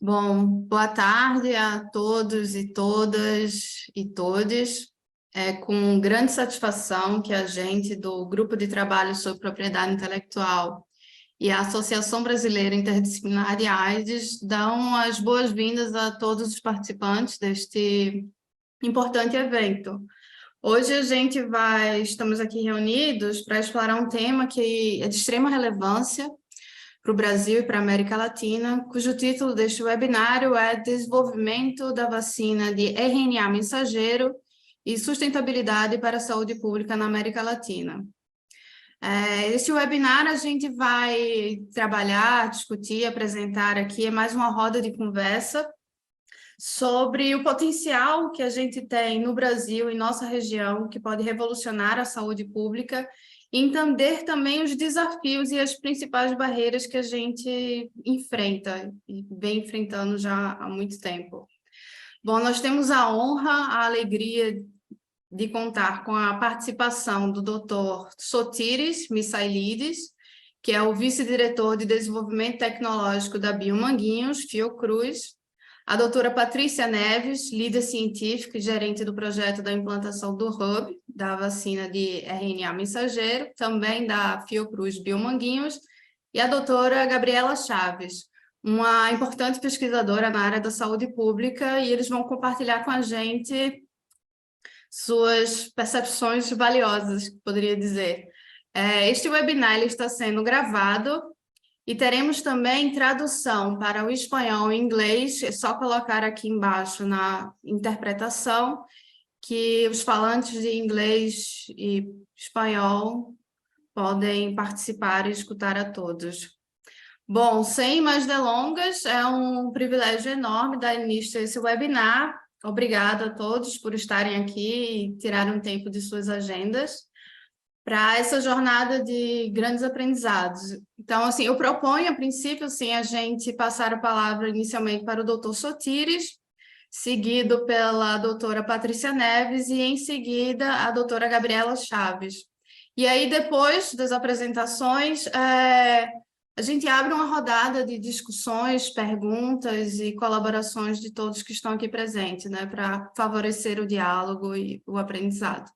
Bom, boa tarde a todos e todas e todes. É com grande satisfação que a gente do Grupo de Trabalho sobre Propriedade Intelectual e a Associação Brasileira Interdisciplinar de AIDS dão as boas-vindas a todos os participantes deste importante evento. Hoje estamos aqui reunidos para explorar um tema que é de extrema relevância para o Brasil e para a América Latina, cujo título deste webinário é Desenvolvimento da vacina de RNA mensageiro e sustentabilidade para a saúde pública na América Latina. Este webinar a gente vai trabalhar, discutir, apresentar aqui, é mais uma roda de conversa sobre o potencial que a gente tem no Brasil, em nossa região, que pode revolucionar a saúde pública, e entender também os desafios e as principais barreiras que a gente enfrenta, e vem enfrentando já há muito tempo. Bom, nós temos a honra, a alegria de contar com a participação do Dr. Sotiris Missailides, que é o vice-diretor de desenvolvimento tecnológico da Biomanguinhos, Fiocruz, a doutora Patrícia Neves, líder científica e gerente do projeto da implantação do Hub, da vacina de RNA mensageiro, também da Fiocruz Biomanguinhos, e a doutora Gabriela Chaves, uma importante pesquisadora na área da saúde pública, e eles vão compartilhar com a gente suas percepções valiosas, poderia dizer. Este webinar ele está sendo gravado e teremos também tradução para o espanhol e inglês, é só colocar aqui embaixo na interpretação que os falantes de inglês e espanhol podem participar e escutar a todos. Bom, sem mais delongas, é um privilégio enorme dar início a esse webinar. Obrigada a todos por estarem aqui e tirarem um tempo de suas agendas para essa jornada de grandes aprendizados. Então, assim, eu proponho, a princípio, assim, a gente passar a palavra inicialmente para o doutor Sotiris, seguido pela doutora Patrícia Neves e, em seguida, a doutora Gabriela Chaves. E aí, depois das apresentações, a gente abre uma rodada de discussões, perguntas e colaborações de todos que estão aqui presentes, né, para favorecer o diálogo e o aprendizado.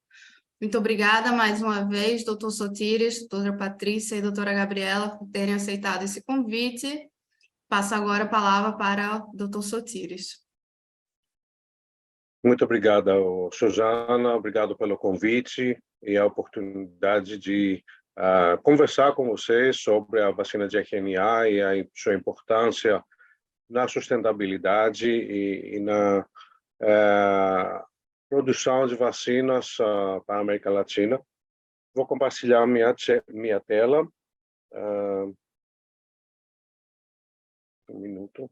Muito obrigada mais uma vez, doutor Sotiris, doutora Patrícia e doutora Gabriela, por terem aceitado esse convite. Passo agora a palavra para o doutor Sotiris. Muito obrigado, Suzana, obrigado pelo convite e a oportunidade de conversar com vocês sobre a vacina de RNA e a sua importância na sustentabilidade e na produção de vacinas para a América Latina. Vou compartilhar minha tela. Um minuto.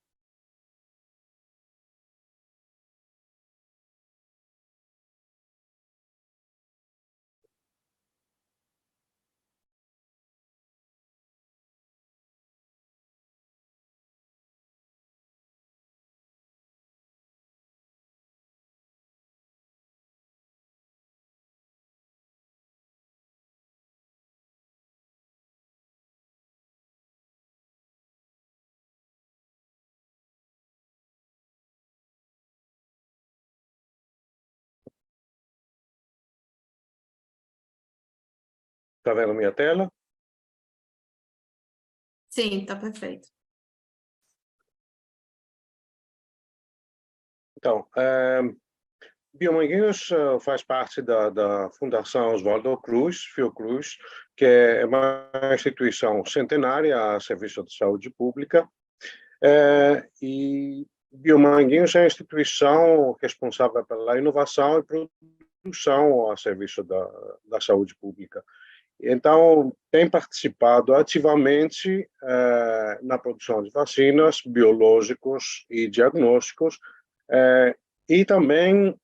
Está vendo minha tela? Sim, está perfeito. Então, Biomanguinhos faz parte da Fundação Oswaldo Cruz, Fiocruz, que é uma instituição centenária a serviço de saúde pública. E Biomanguinhos é a instituição responsável pela inovação e produção a serviço da saúde pública. Então, tem participado ativamente na produção de vacinas, biológicos e diagnósticos, e também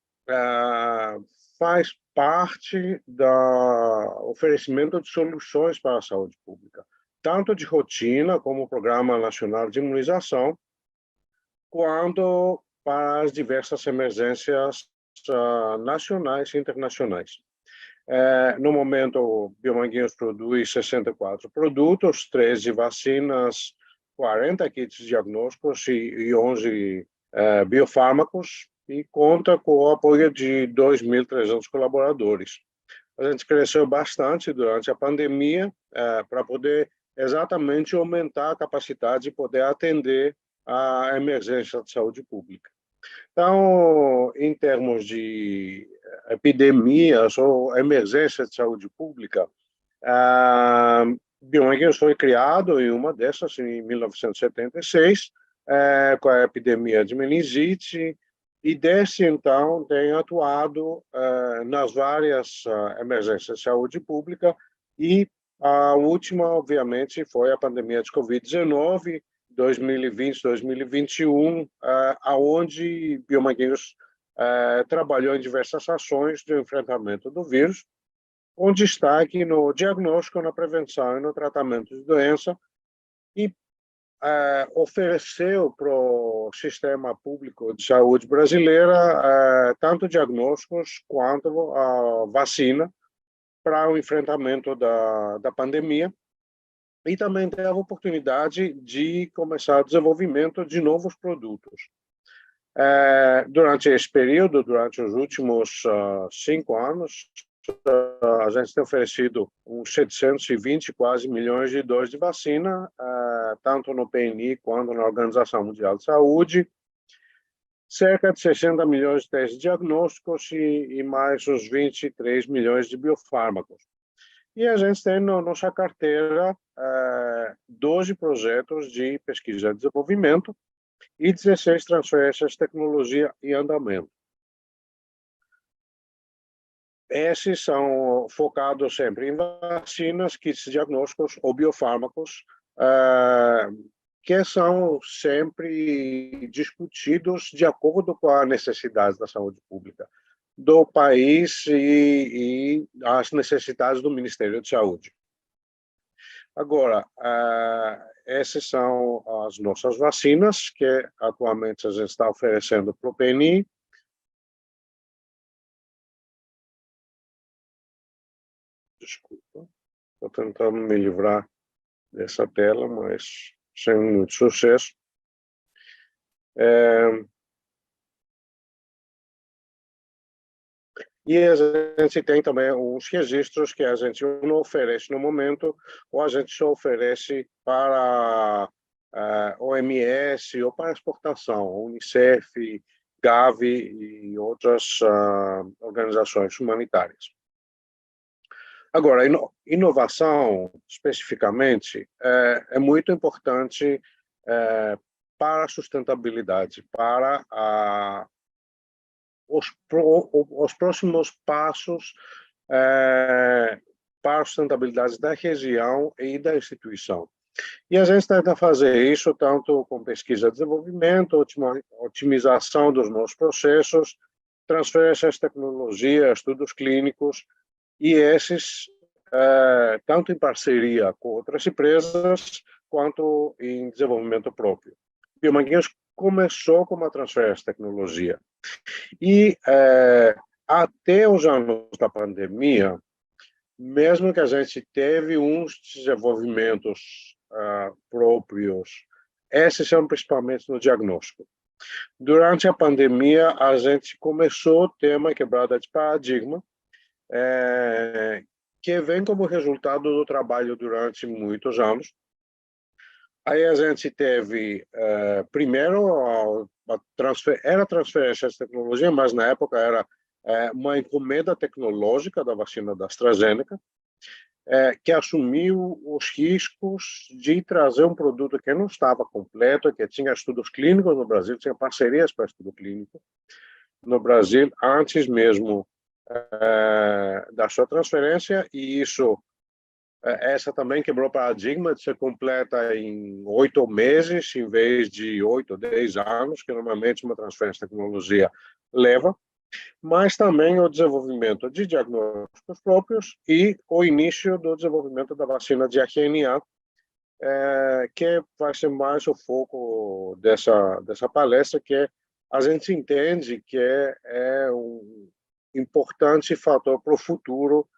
faz parte do oferecimento de soluções para a saúde pública, tanto de rotina, como o Programa Nacional de Imunização, quanto para as diversas emergências nacionais e internacionais. No momento, Biomanguinhos produz 64 produtos, 13 vacinas 40 kits diagnósticos e 11 biofármacos, e conta com o apoio de 2.300 colaboradores. A gente cresceu bastante durante a pandemia para poder exatamente aumentar a capacidade de poder atender a emergência de saúde pública. Então, em termos de epidemias ou emergência de saúde pública, Biomanguinhos foi criado em uma dessas em 1976, com a epidemia de meningite, e desde então tem atuado nas várias emergências de saúde pública, e a última, obviamente, foi a pandemia de Covid-19, 2020, 2021, aonde Biomanguinhos trabalhou em diversas ações de enfrentamento do vírus, com destaque no diagnóstico, na prevenção e no tratamento de doença, e ofereceu para o sistema público de saúde brasileira tanto diagnósticos quanto a vacina para o enfrentamento da pandemia, e também teve a oportunidade de começar o desenvolvimento de novos produtos. Durante esse período, durante os últimos 5 anos, a gente tem oferecido uns 720 quase milhões de doses de vacina, tanto no PNI quanto na Organização Mundial de Saúde, cerca de 60 milhões de testes diagnósticos e mais uns 23 milhões de biofármacos. E a gente tem na nossa carteira 12 projetos de pesquisa e desenvolvimento e 16 transferências de tecnologia em andamento. Esses são focados sempre em vacinas, kits diagnósticos ou biofármacos, que são sempre discutidos de acordo com as necessidades da saúde pública do país e as necessidades do Ministério de Saúde. Agora, essas são as nossas vacinas, que atualmente a gente está oferecendo para o PNI. Desculpa, estou tentando me livrar dessa tela, mas sem muito sucesso. E a gente tem também uns registros que a gente não oferece no momento, ou a gente só oferece para OMS ou para exportação, Unicef, Gavi e outras organizações humanitárias. Agora, inovação, especificamente, é muito importante para a sustentabilidade, para os próximos passos para a sustentabilidade da região e da instituição. E a gente tenta fazer isso tanto com pesquisa e desenvolvimento, otimização dos nossos processos, transferência de tecnologia, estudos clínicos, e esses tanto em parceria com outras empresas, quanto em desenvolvimento próprio. Biomanguinhos começou com uma transferência de tecnologia. E até os anos da pandemia, mesmo que a gente teve uns desenvolvimentos próprios, esses são principalmente no diagnóstico. Durante a pandemia, a gente começou a ter uma quebrada de paradigma, que vem como resultado do trabalho durante muitos anos. Aí a gente teve, primeiro, era transferência de tecnologia, mas na época era uma encomenda tecnológica da vacina da AstraZeneca, que assumiu os riscos de trazer um produto que não estava completo, que tinha estudos clínicos no Brasil, tinha parcerias para estudo clínico no Brasil, antes mesmo da sua transferência, e isso essa também quebrou o paradigma de ser completa em 8 meses, em vez de 8 ou 10 anos, que normalmente uma transferência de tecnologia leva, mas também o desenvolvimento de diagnósticos próprios e o início do desenvolvimento da vacina de RNA, que vai ser mais o foco dessa palestra, que a gente entende que é um importante fator para o futuro,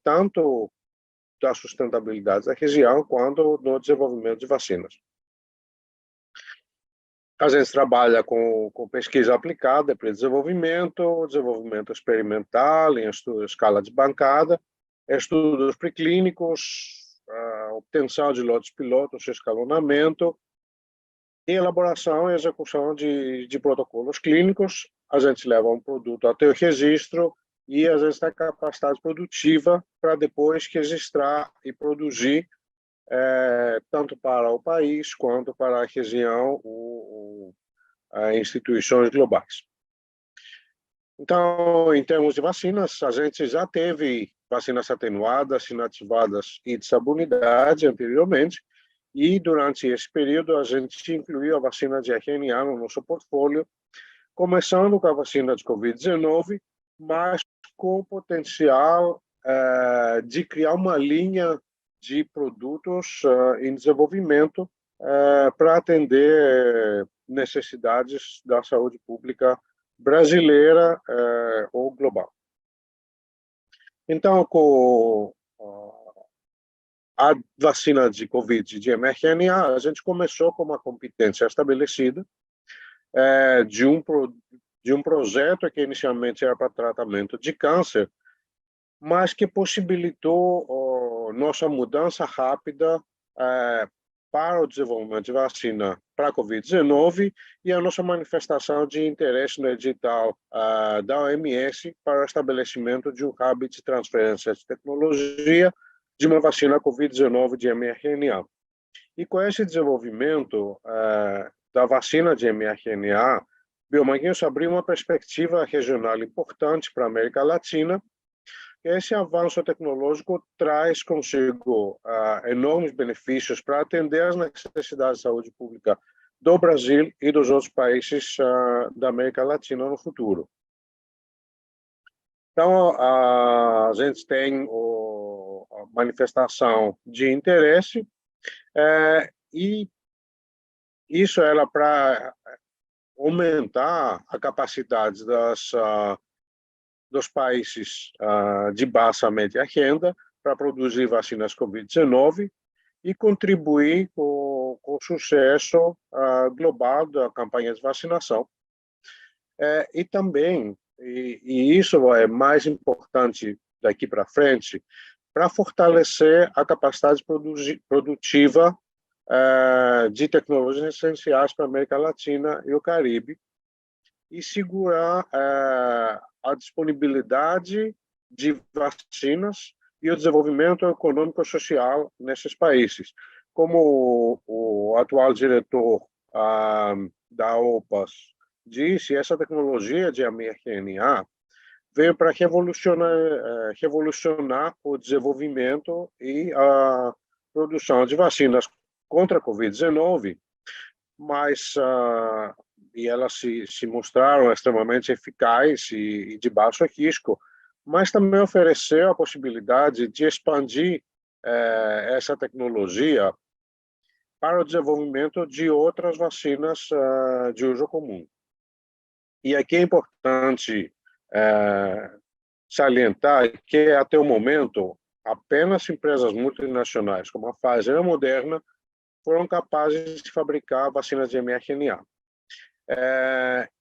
tanto da sustentabilidade da região, quanto no desenvolvimento de vacinas. A gente trabalha com pesquisa aplicada para desenvolvimento experimental em escala de bancada, estudos preclínicos, obtenção de lotes pilotos, escalonamento, e elaboração e execução de protocolos clínicos. A gente leva um produto até o registro e a gente tem capacidade produtiva para depois registrar e produzir tanto para o país quanto para a região ou instituições globais. Então, em termos de vacinas, a gente já teve vacinas atenuadas, inativadas e de sabunidade anteriormente, e durante esse período a gente incluiu a vacina de RNA no nosso portfólio, começando com a vacina de Covid-19, mas com o potencial de criar uma linha de produtos em desenvolvimento para atender necessidades da saúde pública brasileira ou global. Então, com a vacina de Covid de mRNA, a gente começou com uma competência estabelecida de um projeto que inicialmente era para tratamento de câncer, mas que possibilitou nossa mudança rápida para o desenvolvimento de vacina para a Covid-19 e a nossa manifestação de interesse no edital da OMS para o estabelecimento de um hub de transferência de tecnologia de uma vacina Covid-19 de mRNA. E com esse desenvolvimento da vacina de mRNA, Biomanguinhos abriu uma perspectiva regional importante para a América Latina. Esse avanço tecnológico traz consigo enormes benefícios para atender às necessidades de saúde pública do Brasil e dos outros países da América Latina no futuro. Então, a gente tem a manifestação de interesse e isso era para aumentar a capacidade dos países de baixa e média renda para produzir vacinas Covid-19 e contribuir com o sucesso global da campanha de vacinação. E também, e isso é mais importante daqui para frente, para fortalecer a capacidade produtiva de tecnologias essenciais para a América Latina e o Caribe, e segurar a disponibilidade de vacinas e o desenvolvimento econômico e social nesses países. Como o atual diretor da OPAS disse, essa tecnologia de mRNA veio para revolucionar o desenvolvimento e a produção de vacinas contra a Covid-19, mas e elas se mostraram extremamente eficazes e de baixo risco, mas também ofereceu a possibilidade de expandir essa tecnologia para o desenvolvimento de outras vacinas de uso comum. E aqui é importante salientar que, até o momento, apenas empresas multinacionais como a Pfizer e a Moderna foram capazes de fabricar vacinas de mRNA.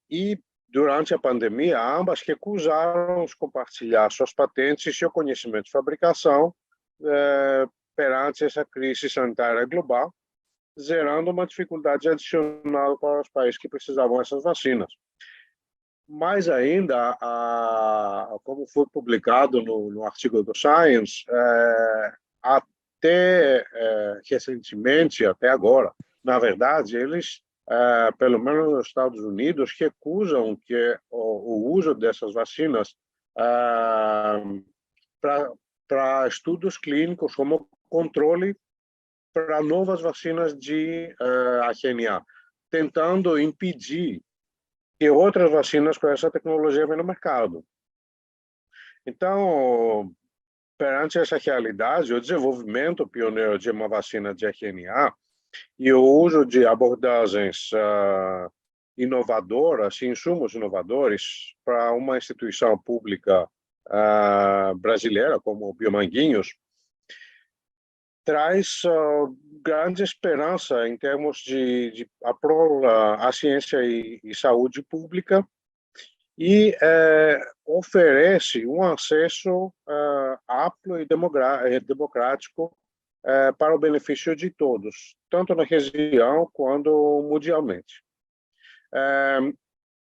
E, durante a pandemia, ambas recusaram compartilhar suas patentes e seu conhecimento de fabricação perante essa crise sanitária global, gerando uma dificuldade adicional para os países que precisavam dessas vacinas. Mais ainda, como foi publicado no artigo do Science, até recentemente, até agora, na verdade, eles pelo menos nos Estados Unidos, recusam que o uso dessas vacinas para estudos clínicos como controle para novas vacinas de RNA, tentando impedir que outras vacinas com essa tecnologia venham no mercado. Então, perante essa realidade, o desenvolvimento pioneiro de uma vacina de RNA e o uso de abordagens inovadoras, insumos inovadores para uma instituição pública brasileira como o Biomanguinhos, traz grande esperança em termos de a ciência e saúde pública e oferece um acesso amplo e democrático para o benefício de todos, tanto na região quanto mundialmente.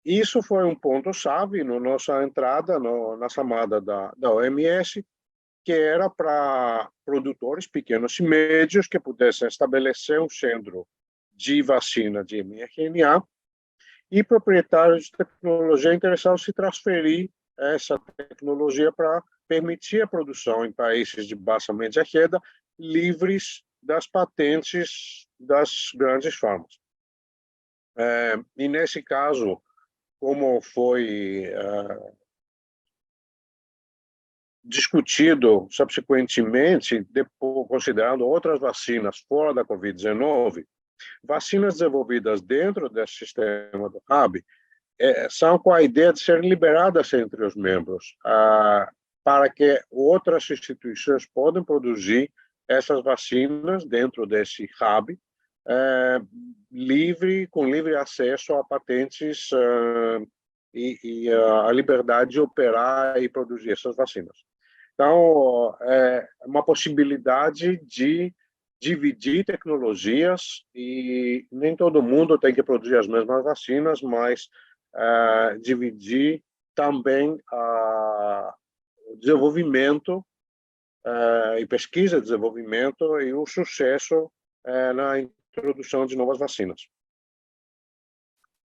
Isso foi um ponto-chave na nossa entrada na chamada da OMS, que era para produtores pequenos e médios que pudessem estabelecer um centro de vacina de mRNA e proprietários de tecnologia interessados em se transferir essa tecnologia para permitir a produção em países de baixa média renda livres das patentes das grandes farmas. E nesse caso, como foi discutido subsequentemente, depois, considerando outras vacinas fora da Covid-19, vacinas desenvolvidas dentro desse sistema do hub são com a ideia de serem liberadas entre os membros, para que outras instituições possam produzir essas vacinas dentro desse hub, com livre acesso a patentes e a liberdade de operar e produzir essas vacinas. Então, é uma possibilidade de dividir tecnologias e nem todo mundo tem que produzir as mesmas vacinas, mas dividir também o desenvolvimento e pesquisa, desenvolvimento e o sucesso na introdução de novas vacinas.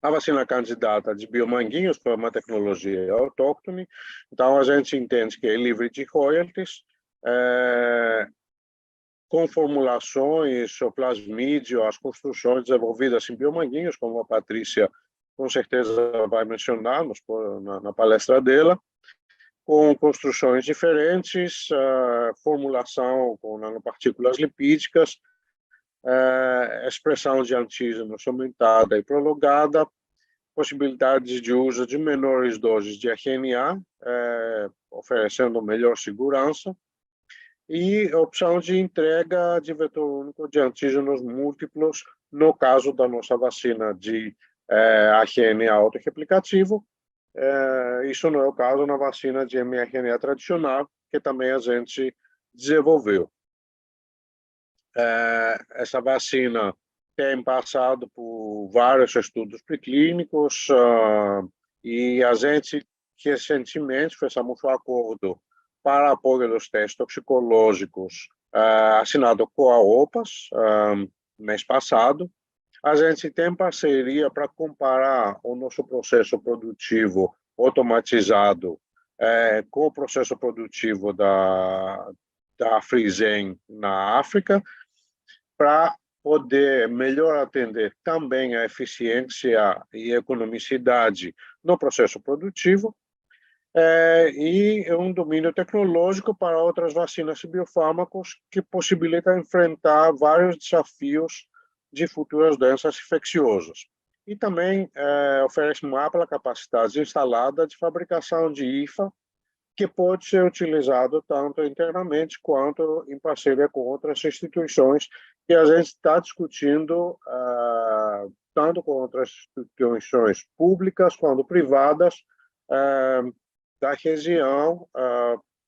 A vacina candidata de biomanguinhos foi uma tecnologia autóctone, então a gente entende que é livre de royalties, com formulações, o plasmídio, as construções desenvolvidas em biomanguinhos, como a Patrícia com certeza vai mencionar na palestra dela, com construções diferentes, formulação com nanopartículas lipídicas, expressão de antígenos aumentada e prolongada, possibilidades de uso de menores doses de RNA, oferecendo melhor segurança, e opção de entrega de vetor único de antígenos múltiplos, no caso da nossa vacina de RNA autorreplicativo. Isso não é o caso na vacina de mRNA tradicional, que também a gente desenvolveu. Essa vacina tem passado por vários estudos preclínicos e a gente recentemente fizemos um acordo para apoio dos testes toxicológicos assinado com a OPAS mês passado. A gente tem parceria para comparar o nosso processo produtivo automatizado com o processo produtivo da Friesen na África, para poder melhor atender também a eficiência e economicidade no processo produtivo, e um domínio tecnológico para outras vacinas e biofármacos que possibilita enfrentar vários desafios de futuras doenças infecciosas. E também oferece uma ampla capacidade instalada de fabricação de IFA, que pode ser utilizado tanto internamente quanto em parceria com outras instituições, que a gente está discutindo tanto com outras instituições públicas quanto privadas da região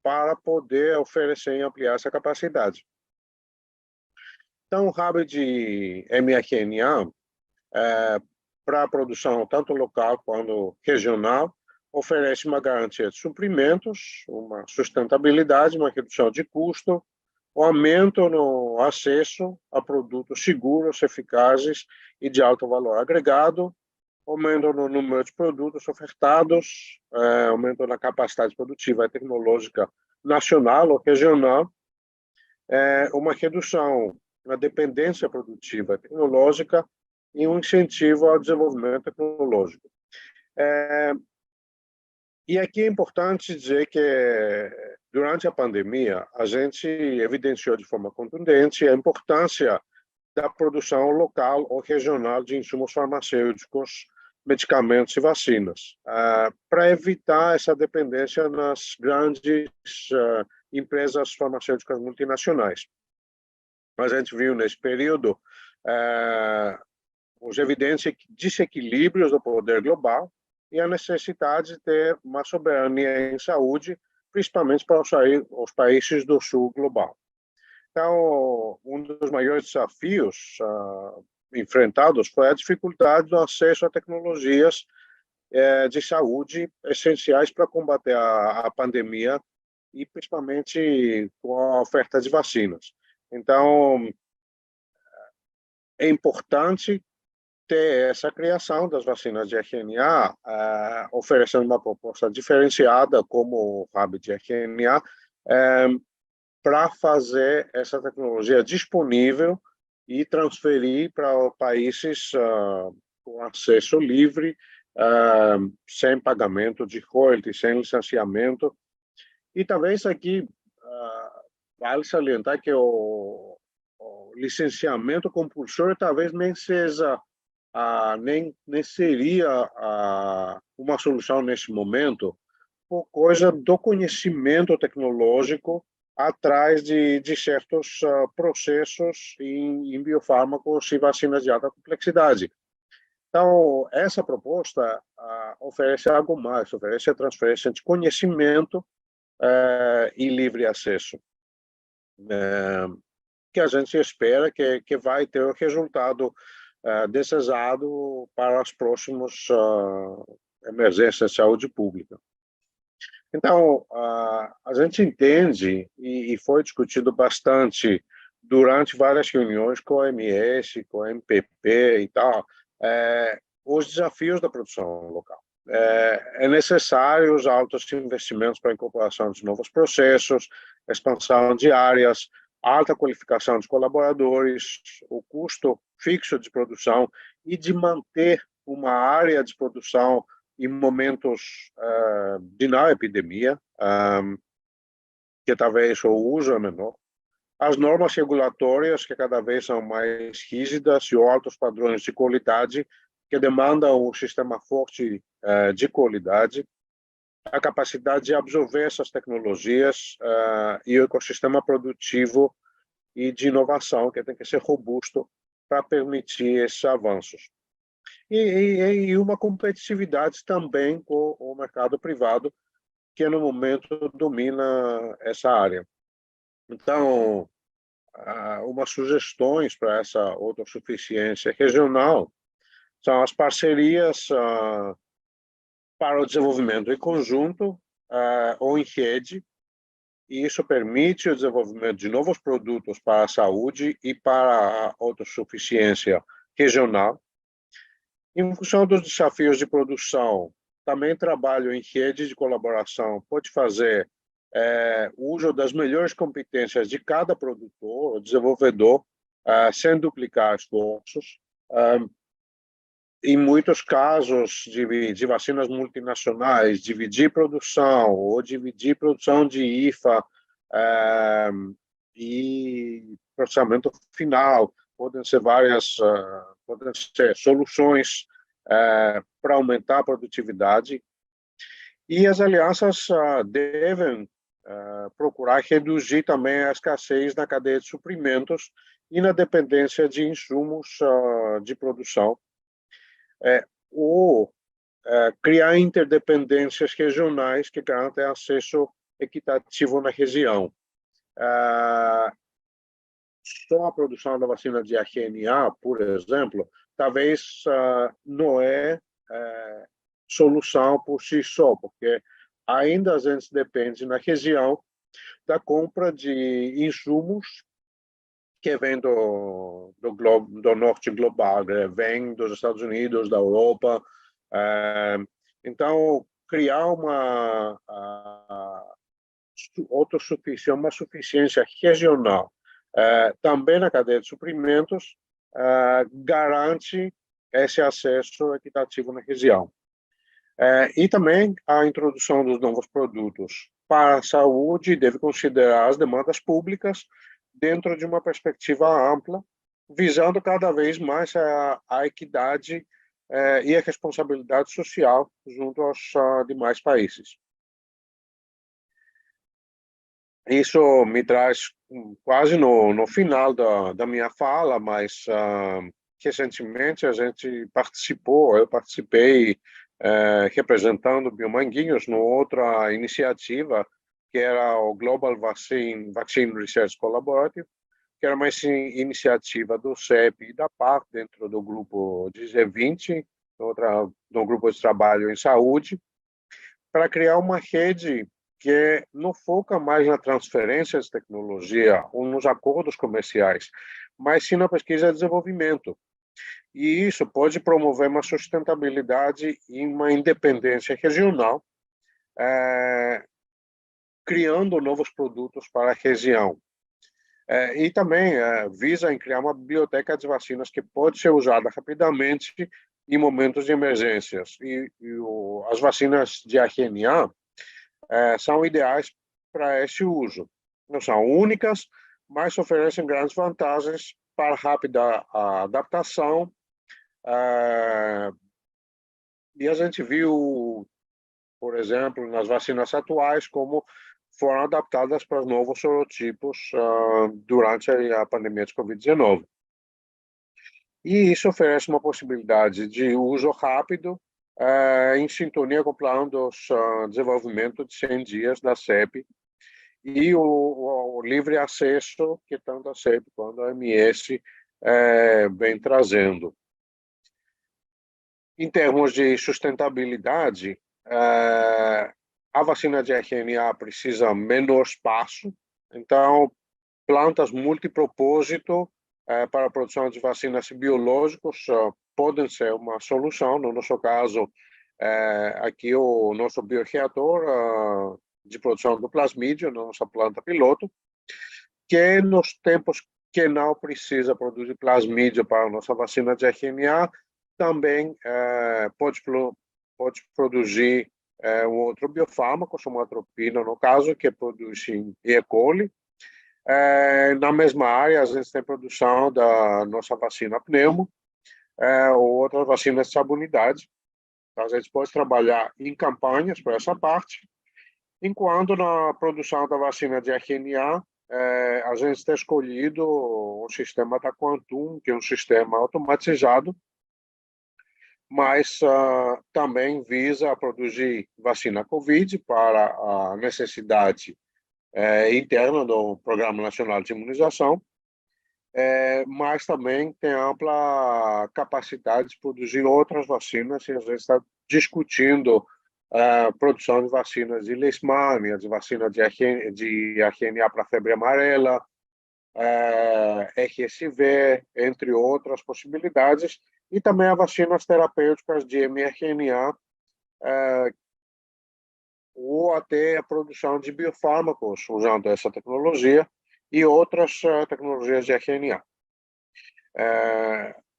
para poder oferecer e ampliar essa capacidade. Então, o hub de mRNA, para a produção tanto local quanto regional, oferece uma garantia de suprimentos, uma sustentabilidade, uma redução de custo, um aumento no acesso a produtos seguros, eficazes e de alto valor agregado, aumento no número de produtos ofertados, aumento na capacidade produtiva e tecnológica nacional ou regional, uma redução na dependência produtiva e tecnológica e um incentivo ao desenvolvimento tecnológico. E aqui é importante dizer que, durante a pandemia, a gente evidenciou de forma contundente a importância da produção local ou regional de insumos farmacêuticos, medicamentos e vacinas, para evitar essa dependência nas grandes empresas farmacêuticas multinacionais. a gente viu nesse período os evidentes desequilíbrios do poder global e a necessidade de ter uma soberania em saúde, principalmente para os países do sul global. Então, um dos maiores desafios enfrentados foi a dificuldade do acesso a tecnologias de saúde essenciais para combater a pandemia e principalmente com a oferta de vacinas. Então, é importante ter essa criação das vacinas de RNA, oferecendo uma proposta diferenciada como o Rabbit RNA, para fazer essa tecnologia disponível e transferir para países com acesso livre, sem pagamento de royalties, sem licenciamento. E talvez aqui vale salientar que o licenciamento compulsório talvez nem seja nem seria uma solução nesse momento, por coisa do conhecimento tecnológico atrás de certos processos em biofármacos e vacinas de alta complexidade. Então, essa proposta oferece algo mais, oferece a transferência de conhecimento e livre acesso, que a gente espera que vai ter o resultado desejado para as próximas emergências de saúde pública. Então, a gente entende, e foi discutido bastante durante várias reuniões com a OMS, com a MPP e tal, os desafios da produção local. É necessário os altos investimentos para a incorporação de novos processos, expansão de áreas, alta qualificação dos colaboradores, o custo fixo de produção e de manter uma área de produção em momentos de não epidemia, que talvez o uso é menor. As normas regulatórias, que cada vez são mais rígidas, e os altos padrões de qualidade, que demandam um sistema forte de qualidade, a capacidade de absorver essas tecnologias e o ecossistema produtivo e de inovação, que tem que ser robusto para permitir esses avanços. E uma competitividade também com o mercado privado, que no momento domina essa área. Então, umas sugestões para essa autossuficiência regional são as parcerias para o desenvolvimento em conjunto ou em rede, e isso permite o desenvolvimento de novos produtos para a saúde e para a autossuficiência regional. Em função dos desafios de produção, também trabalho em rede de colaboração, pode fazer uso das melhores competências de cada produtor ou desenvolvedor, sem duplicar esforços. Em muitos casos de vacinas multinacionais, dividir produção ou dividir produção de IFA e processamento final, podem ser podem ser soluções para aumentar a produtividade. E as alianças devem procurar reduzir também a escassez na cadeia de suprimentos e na dependência de insumos de produção, ou criar interdependências regionais que garantem acesso equitativo na região. Só a produção da vacina de RNA, por exemplo, talvez não é solução por si só, porque ainda a gente depende na região da compra de insumos que vem do norte global, vem dos Estados Unidos, da Europa. Então, criar uma autossuficiência, uma suficiência regional, também na cadeia de suprimentos, garante esse acesso equitativo na região. E também a introdução dos novos produtos para a saúde deve considerar as demandas públicas dentro de uma perspectiva ampla, visando cada vez mais a equidade e a responsabilidade social junto aos demais países. Isso me traz quase no final da minha fala, mas recentemente eu participei representando Biomanguinhos numa outra iniciativa, que era o Global Vaccine Research Collaborative, que era uma iniciativa do CEP e da PAR, dentro do grupo de G20, do grupo de trabalho em saúde, para criar uma rede que não foca mais na transferência de tecnologia ou nos acordos comerciais, mas sim na pesquisa e desenvolvimento. E isso pode promover uma sustentabilidade e uma independência regional, criando novos produtos para a região. E também visa em criar uma biblioteca de vacinas que pode ser usada rapidamente em momentos de emergências. As vacinas de RNA são ideais para esse uso. Não são únicas, mas oferecem grandes vantagens para rápida adaptação. E a gente viu, por exemplo, nas vacinas atuais, como foram adaptadas para os novos sorotipos durante a pandemia de Covid-19. E isso oferece uma possibilidade de uso rápido, em sintonia com o plano de desenvolvimento de 100 dias da CEP e o livre acesso que tanto a CEP quanto a OMS vem trazendo. Em termos de sustentabilidade, a vacina de RNA precisa menor espaço, então plantas multipropósito para a produção de vacinas biológicos podem ser uma solução. No nosso caso, aqui o nosso bioreator de produção do plasmídio, na nossa planta piloto, que nos tempos que não precisa produzir plasmídio para a nossa vacina de RNA, também pode produzir um outro biofármaco, somatropina, no caso, que produz em E. coli. Na mesma área, a gente tem produção da nossa vacina pneumo, ou outras vacinas de sabunidade. Então, a gente pode trabalhar em campanhas para essa parte, enquanto na produção da vacina de RNA, a gente tem escolhido o sistema da Quantum, que é um sistema automatizado, mas também visa produzir vacina COVID para a necessidade interna do Programa Nacional de Imunização, mas também tem ampla capacidade de produzir outras vacinas, e a gente está discutindo a produção de vacinas de leishmania, de vacina de RNA para febre amarela, RSV, entre outras possibilidades, e também as vacinas terapêuticas de mRNA, ou até a produção de biofármacos usando essa tecnologia e outras tecnologias de RNA.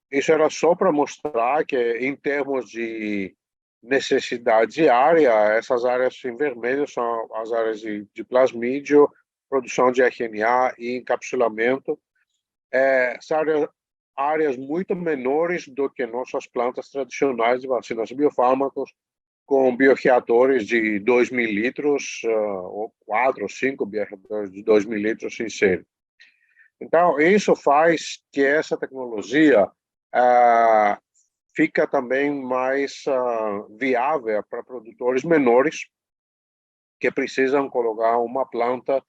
Isso era só para mostrar que, em termos de necessidade diária, essas áreas em vermelho são as áreas de plasmídio, produção de RNA e encapsulamento. São áreas muito menores do que nossas plantas tradicionais de vacinas e biofármacos, com bioreatores de 2.000 litros, ou 4 ou 5 bioreatores de 2.000 litros em série. Então, isso faz que essa tecnologia fica também mais viável para produtores menores que precisam colocar uma planta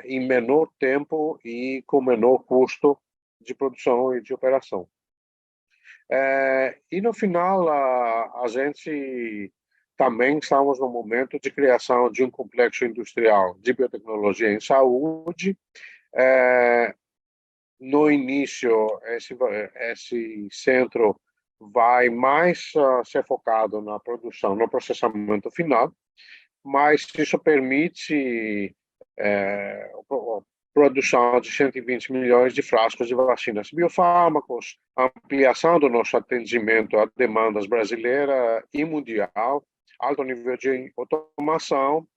em menor tempo e com menor custo de produção e de operação. E no final, a gente também estamos no momento de criação de um complexo industrial de biotecnologia em saúde. No início, esse centro vai mais ser focado na produção, no processamento final, mas isso permite produção de 120 milhões de frascos de vacinas e biofármacos, ampliação do nosso atendimento a demandas brasileira e mundial, alto nível de automação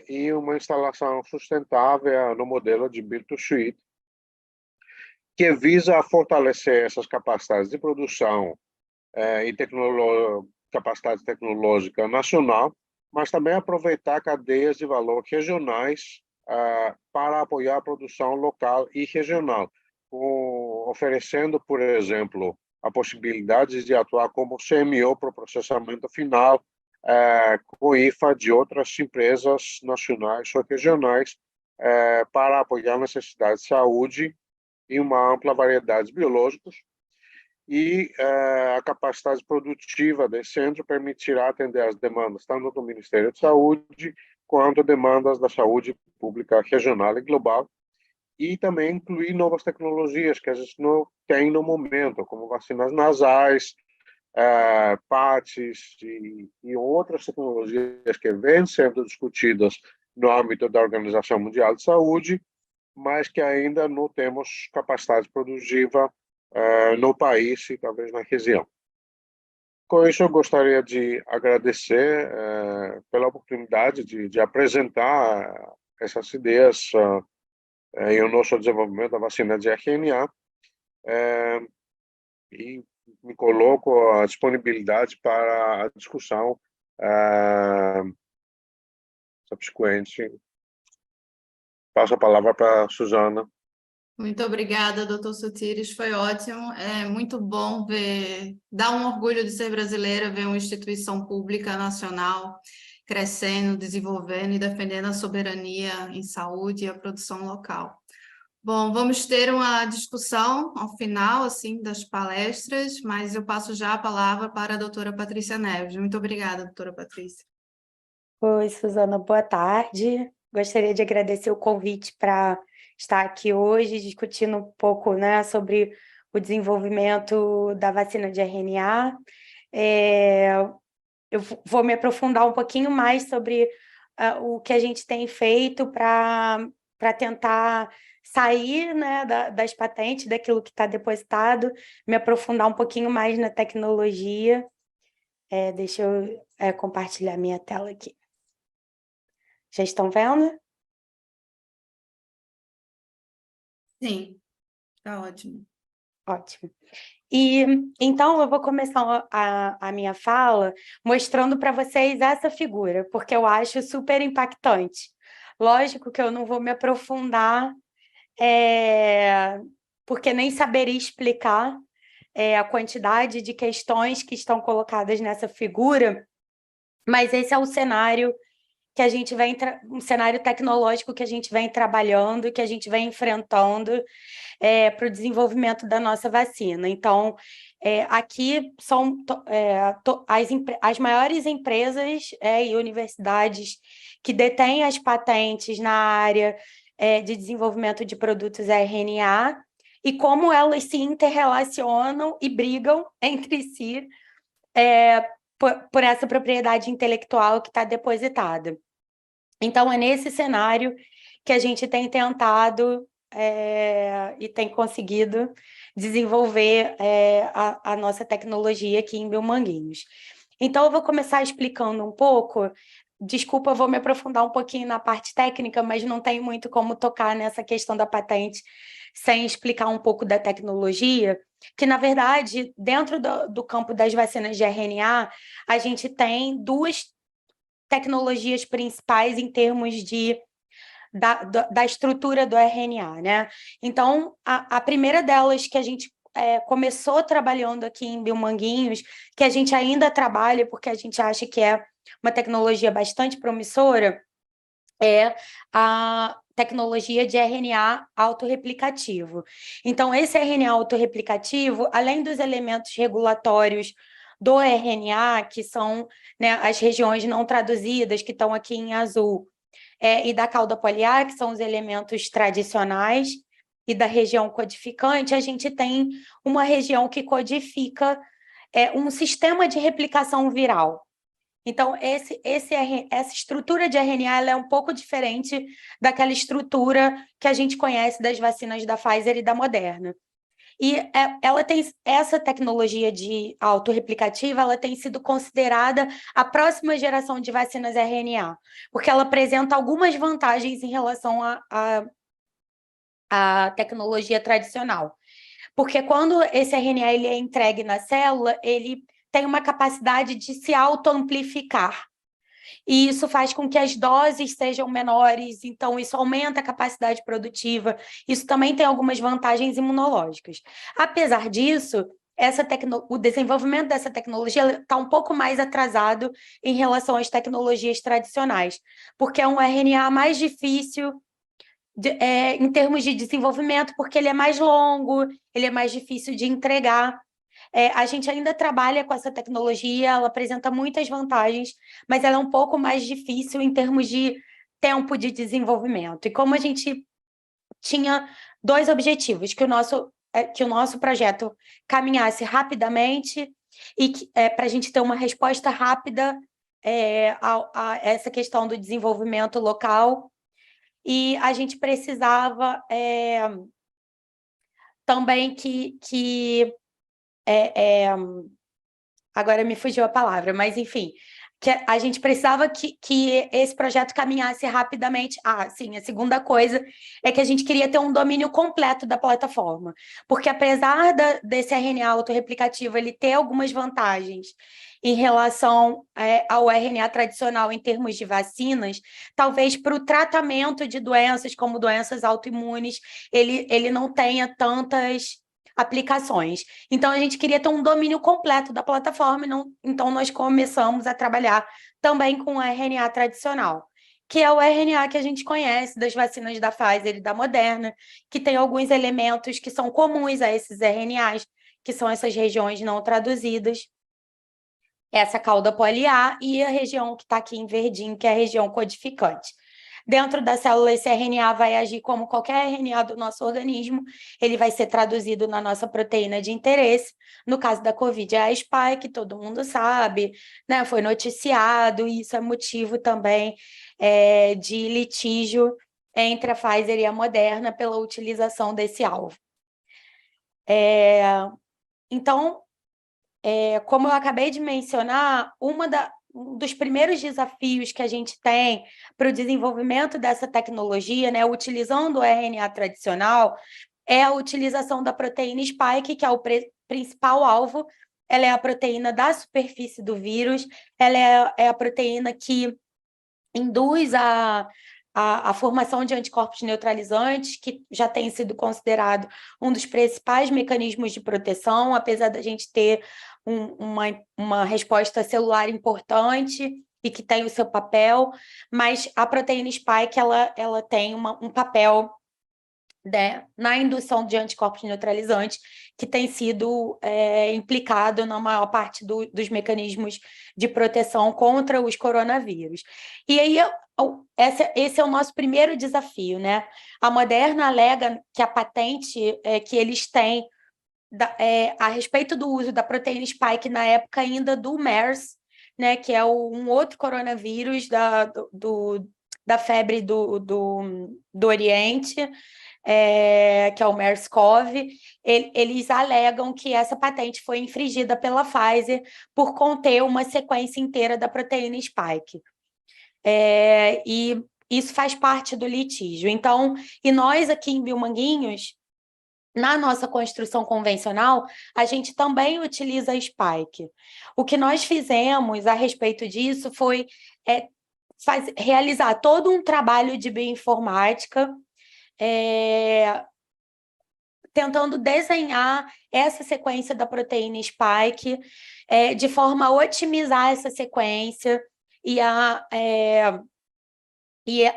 e uma instalação sustentável no modelo de Build to Suit, que visa fortalecer essas capacidades de produção e capacidade tecnológica nacional, mas também aproveitar cadeias de valor regionais para apoiar a produção local e regional, oferecendo, por exemplo, a possibilidade de atuar como CMO para o processamento final, com IFA de outras empresas nacionais ou regionais, para apoiar necessidades de saúde e uma ampla variedade de biológicos, e a capacidade produtiva desse centro permitirá atender às demandas tanto do Ministério da Saúde quanto demandas da saúde pública regional e global, e também incluir novas tecnologias que a gente não tem no momento, como vacinas nasais, PATs e outras tecnologias que vêm sendo discutidas no âmbito da Organização Mundial de Saúde, mas que ainda não temos capacidade produtiva no país e talvez na região. Com isso, eu gostaria de agradecer pela oportunidade de apresentar essas ideias e o nosso desenvolvimento da vacina de RNA, e me coloco à disponibilidade para a discussão subsequente. Passo a palavra para a Suzana. Muito obrigada, doutor Sotiris, foi ótimo. É muito bom ver, dá um orgulho de ser brasileira, ver uma instituição pública nacional crescendo, desenvolvendo e defendendo a soberania em saúde e a produção local. Bom, vamos ter uma discussão ao final, assim, das palestras, mas eu passo já a palavra para a doutora Patrícia Neves. Muito obrigada, doutora Patrícia. Oi, Suzana, boa tarde. Gostaria de agradecer o convite para estar aqui hoje discutindo um pouco, né, sobre o desenvolvimento da vacina de RNA. Eu vou me aprofundar um pouquinho mais sobre o que a gente tem feito para tentar sair, né, das patentes, daquilo que está depositado, me aprofundar um pouquinho mais na tecnologia. Deixa eu compartilhar minha tela aqui. Já estão vendo? Sim, está ótimo. Ótimo. E então eu vou começar a minha fala mostrando para vocês essa figura, porque eu acho super impactante. Lógico que eu não vou me aprofundar, porque nem saberia explicar a quantidade de questões que estão colocadas nessa figura, mas esse é o cenário que a gente vem, um cenário tecnológico que a gente vem trabalhando, que a gente vem enfrentando para o desenvolvimento da nossa vacina. Então, aqui são as maiores empresas e universidades que detêm as patentes na área de desenvolvimento de produtos RNA e como elas se interrelacionam e brigam entre si por essa propriedade intelectual que está depositada. Então, é nesse cenário que a gente tem tentado e tem conseguido desenvolver a nossa tecnologia aqui em Biomanguinhos. Então, eu vou começar explicando um pouco. Desculpa, eu vou me aprofundar um pouquinho na parte técnica, mas não tem muito como tocar nessa questão da patente sem explicar um pouco da tecnologia, que, na verdade, dentro do campo das vacinas de RNA, a gente tem duas tecnologias principais em termos da estrutura do RNA, né? Então, a primeira delas que a gente começou trabalhando aqui em Biomanguinhos, que a gente ainda trabalha porque a gente acha que é uma tecnologia bastante promissora, é a tecnologia de RNA autorreplicativo. Então, esse RNA autorreplicativo, além dos elementos regulatórios do RNA, que são, né, as regiões não traduzidas, que estão aqui em azul, e da cauda poliar, que são os elementos tradicionais, e da região codificante, a gente tem uma região que codifica um sistema de replicação viral. Então, essa estrutura de RNA ela é um pouco diferente daquela estrutura que a gente conhece das vacinas da Pfizer e da Moderna. E ela tem essa tecnologia de autorreplicativa, ela tem sido considerada a próxima geração de vacinas RNA, porque ela apresenta algumas vantagens em relação à tecnologia tradicional. Porque quando esse RNA ele é entregue na célula, ele tem uma capacidade de se autoamplificar. e isso faz com que as doses sejam menores, então isso aumenta a capacidade produtiva, isso também tem algumas vantagens imunológicas. Apesar disso, o desenvolvimento dessa tecnologia está um pouco mais atrasado em relação às tecnologias tradicionais, porque é um RNA mais difícil em termos de desenvolvimento, porque ele é mais longo, ele é mais difícil de entregar. A gente ainda trabalha com essa tecnologia, ela apresenta muitas vantagens, mas ela é um pouco mais difícil em termos de tempo de desenvolvimento. E como a gente tinha dois objetivos, que o nosso projeto caminhasse rapidamente e para a gente ter uma resposta rápida a essa questão do desenvolvimento local, e a gente precisava também agora me fugiu a palavra, mas enfim, que a gente precisava que esse projeto caminhasse rapidamente. Sim, a segunda coisa é que a gente queria ter um domínio completo da plataforma, porque apesar desse RNA autorreplicativo ele ter algumas vantagens em relação ao RNA tradicional em termos de vacinas, talvez para o tratamento de doenças como doenças autoimunes, ele não tenha tantas aplicações. Então, a gente queria ter um domínio completo da plataforma, então nós começamos a trabalhar também com o RNA tradicional, que é o RNA que a gente conhece das vacinas da Pfizer e da Moderna, que tem alguns elementos que são comuns a esses RNAs, que são essas regiões não traduzidas, essa cauda poli-A e a região que está aqui em verdinho, que é a região codificante. Dentro da célula, esse RNA vai agir como qualquer RNA do nosso organismo, ele vai ser traduzido na nossa proteína de interesse. No caso da Covid, é a spike, todo mundo sabe, né? Foi noticiado, e isso é motivo também de litígio entre a Pfizer e a Moderna pela utilização desse alvo. Então, como eu acabei de mencionar, um dos primeiros desafios que a gente tem para o desenvolvimento dessa tecnologia, né, utilizando o RNA tradicional, é a utilização da proteína spike, que é o principal alvo. Ela é a proteína da superfície do vírus, ela é a proteína que induz a formação de anticorpos neutralizantes, que já tem sido considerado um dos principais mecanismos de proteção, apesar da gente ter uma resposta celular importante e que tem o seu papel, mas a proteína spike ela tem um papel, né, na indução de anticorpos neutralizantes, que tem sido implicado na maior parte dos mecanismos de proteção contra os coronavírus. E aí, esse é o nosso primeiro desafio, né? A Moderna alega que a patente que eles têm a respeito do uso da proteína spike na época ainda do MERS, né, que é um outro coronavírus da febre do Oriente, que é o MERS-CoV, eles alegam que essa patente foi infringida pela Pfizer por conter uma sequência inteira da proteína spike. E isso faz parte do litígio. Então, e nós aqui em Biomanguinhos, na nossa construção convencional, a gente também utiliza a spike. O que nós fizemos a respeito disso foi realizar todo um trabalho de bioinformática, tentando desenhar essa sequência da proteína spike de forma a otimizar essa sequência e a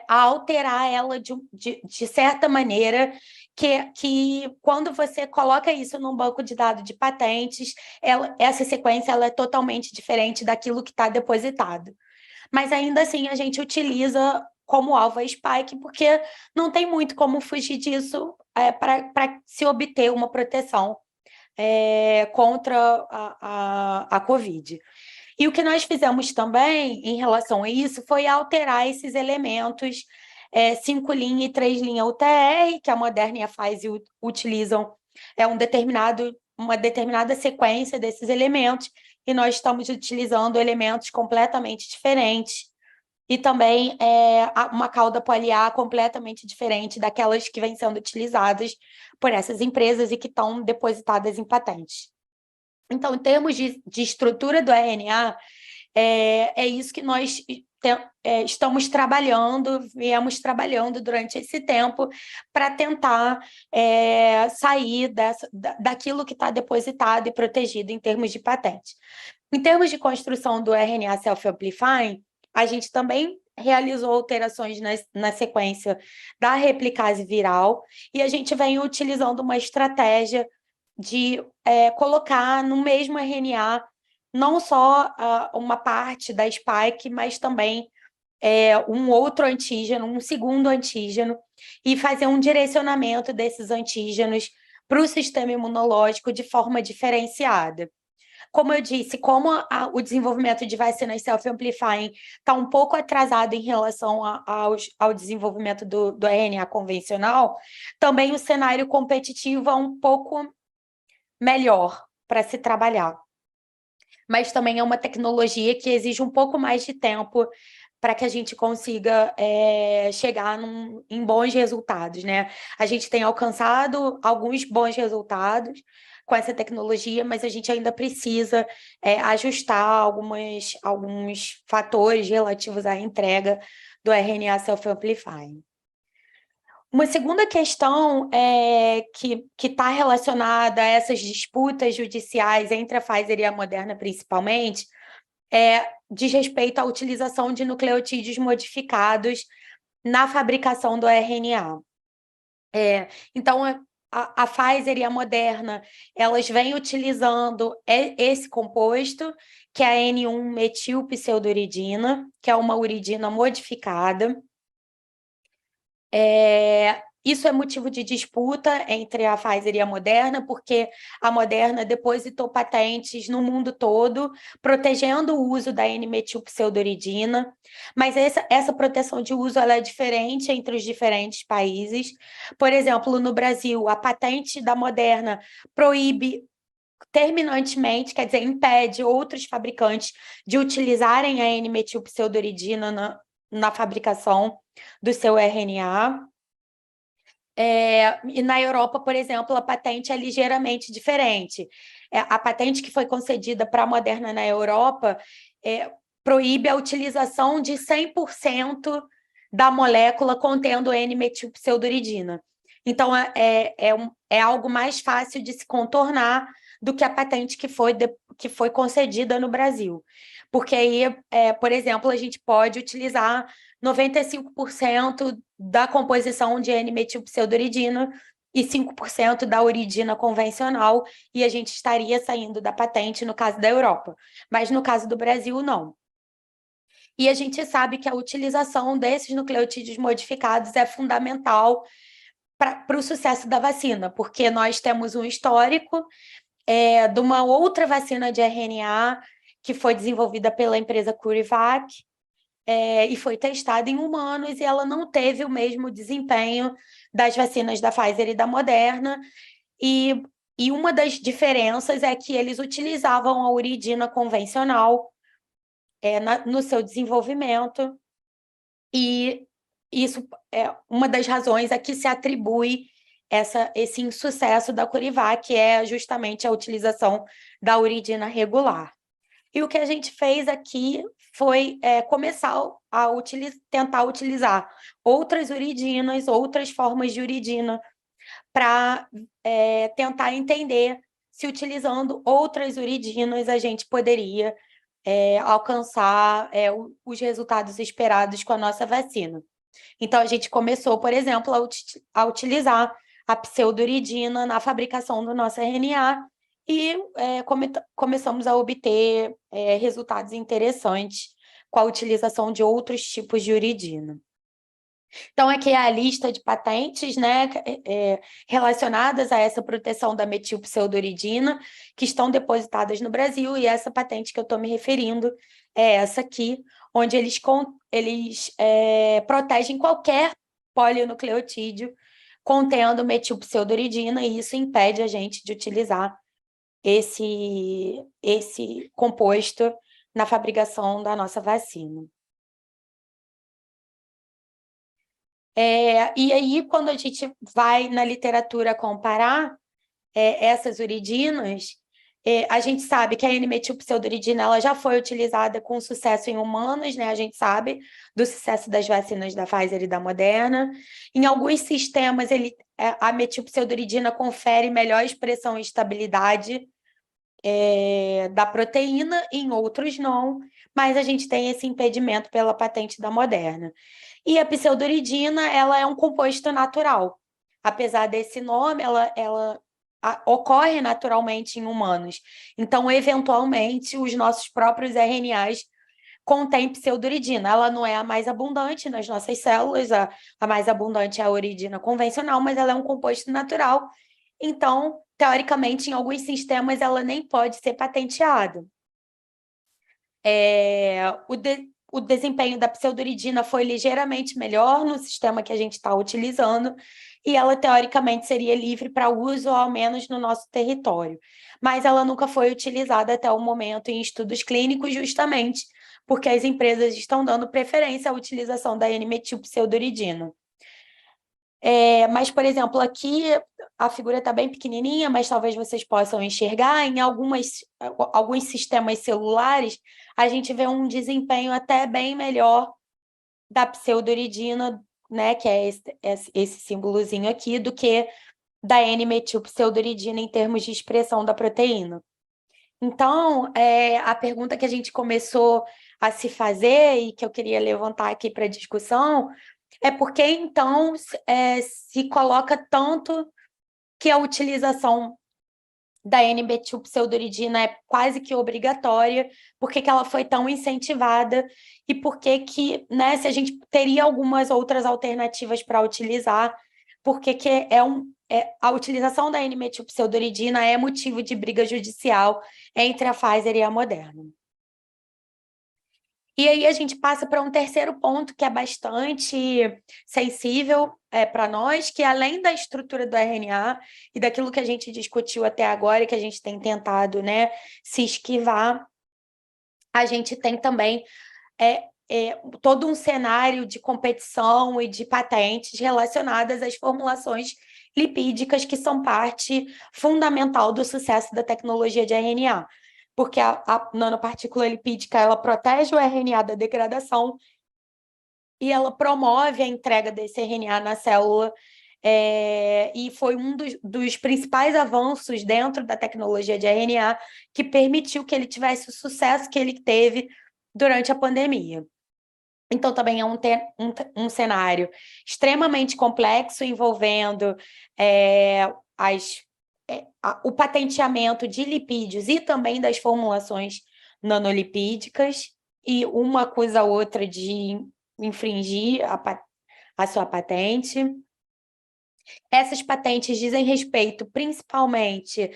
alterar ela de certa maneira que quando você coloca isso num banco de dados de patentes, essa sequência ela é totalmente diferente daquilo que está depositado. Mas ainda assim a gente utiliza como alvo a spike, porque não tem muito como fugir disso para se obter uma proteção contra a Covid. E o que nós fizemos também em relação a isso foi alterar esses elementos 5' e 3' UTR, que a Moderna e a Pfizer utilizam uma determinada sequência desses elementos, e nós estamos utilizando elementos completamente diferentes, e também uma cauda poli-A completamente diferente daquelas que vêm sendo utilizadas por essas empresas e que estão depositadas em patentes. Então, em termos de estrutura do RNA, é isso que nós estamos trabalhando, viemos trabalhando durante esse tempo para tentar sair daquilo que está depositado e protegido em termos de patente. Em termos de construção do RNA self-amplifying, a gente também realizou alterações na sequência da replicase viral e a gente vem utilizando uma estratégia de colocar no mesmo RNA não só uma parte da spike, mas também um outro antígeno, um segundo antígeno, e fazer um direcionamento desses antígenos para o sistema imunológico de forma diferenciada. Como eu disse, como o desenvolvimento de vacinas self-amplifying está um pouco atrasado em relação ao desenvolvimento do RNA convencional, também o cenário competitivo é um pouco melhor para se trabalhar. Mas também é uma tecnologia que exige um pouco mais de tempo para que a gente consiga chegar em bons resultados, né? A gente tem alcançado alguns bons resultados com essa tecnologia, mas a gente ainda precisa ajustar alguns fatores relativos à entrega do RNA self-amplifying. Uma segunda questão que está relacionada a essas disputas judiciais entre a Pfizer e a Moderna, principalmente, diz respeito à utilização de nucleotídeos modificados na fabricação do RNA. Então, a Pfizer e a Moderna, elas vêm utilizando esse composto, que é a N1-metilpseudouridina, que é uma uridina modificada. Isso é motivo de disputa entre a Pfizer e a Moderna, porque a Moderna depositou patentes no mundo todo, protegendo o uso da N-metilpseudouridina, mas essa proteção de uso ela é diferente entre os diferentes países. Por exemplo, no Brasil, a patente da Moderna proíbe terminantemente, quer dizer, impede outros fabricantes de utilizarem a N-metilpseudouridina na fabricação do seu RNA. E na Europa, por exemplo, a patente é ligeiramente diferente. A patente que foi concedida para a Moderna na Europa proíbe a utilização de 100% da molécula contendo N-metilpseudouridina. Então, é algo mais fácil de se contornar do que a patente que foi concedida no Brasil. Porque aí, por exemplo, a gente pode utilizar 95% da composição de N-metilpseudouridina e 5% da uridina convencional, e a gente estaria saindo da patente no caso da Europa. Mas no caso do Brasil, não. E a gente sabe que a utilização desses nucleotídeos modificados é fundamental para o sucesso da vacina, porque nós temos um histórico de uma outra vacina de RNA que foi desenvolvida pela empresa CureVac, e foi testada em humanos, e ela não teve o mesmo desempenho das vacinas da Pfizer e da Moderna, e uma das diferenças é que eles utilizavam a uridina convencional no seu desenvolvimento, e isso é uma das razões a que se atribui esse insucesso da CureVac, que é justamente a utilização da uridina regular. E o que a gente fez aqui foi começar a tentar utilizar outras uridinas, outras formas de uridina, para tentar entender se utilizando outras uridinas a gente poderia alcançar os resultados esperados com a nossa vacina. Então, a gente começou, por exemplo, a utilizar a pseudouridina na fabricação do nosso RNA, e começamos a obter resultados interessantes com a utilização de outros tipos de uridina. Então, aqui é a lista de patentes, né, relacionadas a essa proteção da metilpseudouridina, que estão depositadas no Brasil, e essa patente que eu estou me referindo é essa aqui, onde eles protegem qualquer polinucleotídeo contendo metilpseudouridina, e isso impede a gente de utilizar esse composto na fabricação da nossa vacina. E aí, quando a gente vai na literatura comparar essas uridinas, A gente sabe que a N-metilpseudoridina ela já foi utilizada com sucesso em humanos, né? A gente sabe do sucesso das vacinas da Pfizer e da Moderna. Em alguns sistemas, a metilpseudoridina confere melhor expressão e estabilidade da proteína, em outros não, mas a gente tem esse impedimento pela patente da Moderna. E a pseudoridina, ela é um composto natural. Apesar desse nome, ela ocorre naturalmente em humanos. Então, eventualmente, os nossos próprios RNAs contêm pseudoridina. Ela não é a mais abundante nas nossas células, a mais abundante é a uridina convencional, mas ela é um composto natural. Então, teoricamente, em alguns sistemas, ela nem pode ser patenteada. O desempenho da pseudoridina foi ligeiramente melhor no sistema que a gente está utilizando, e ela, teoricamente, seria livre para uso, ao menos no nosso território. Mas ela nunca foi utilizada até o momento em estudos clínicos, justamente porque as empresas estão dando preferência à utilização da N-metilpseudoridina. Mas, por exemplo, aqui a figura está bem pequenininha, mas talvez vocês possam enxergar, em alguns sistemas celulares, a gente vê um desempenho até bem melhor da pseudoridina, né, que é esse símbolozinho aqui, do que da N-metilpseudoridina em termos de expressão da proteína. Então, a pergunta que a gente começou a se fazer e que eu queria levantar aqui para discussão é por que, então, se coloca tanto que a utilização da N-metilpseudoridina é quase que obrigatória, por que ela foi tão incentivada e por que, né, se a gente teria algumas outras alternativas para utilizar, porque a utilização da N-metilpseudoridina é motivo de briga judicial entre a Pfizer e a Moderna. E aí a gente passa para um terceiro ponto que é bastante sensível para nós, que além da estrutura do RNA e daquilo que a gente discutiu até agora e que a gente tem tentado, né, se esquivar, a gente tem também todo um cenário de competição e de patentes relacionadas às formulações lipídicas que são parte fundamental do sucesso da tecnologia de RNA. Porque a nanopartícula lipídica ela protege o RNA da degradação e ela promove a entrega desse RNA na célula, e foi um dos principais avanços dentro da tecnologia de RNA que permitiu que ele tivesse o sucesso que ele teve durante a pandemia. Então, também é um cenário extremamente complexo, envolvendo o patenteamento de lipídios e também das formulações nanolipídicas, e uma coisa ou outra de infringir a sua patente. Essas patentes dizem respeito principalmente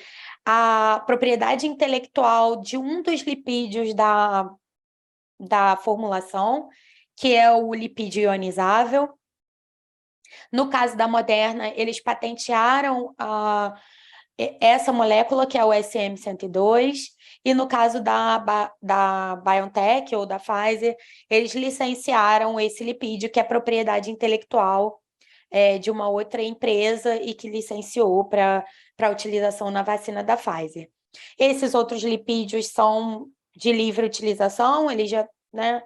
à propriedade intelectual de um dos lipídios da formulação, que é o lipídio ionizável. No caso da Moderna, eles patentearam essa molécula, que é o SM102, e no caso da BioNTech ou da Pfizer, eles licenciaram esse lipídio, que é propriedade intelectual de uma outra empresa e que licenciou para utilização na vacina da Pfizer. Esses outros lipídios são de livre utilização, eles já, né,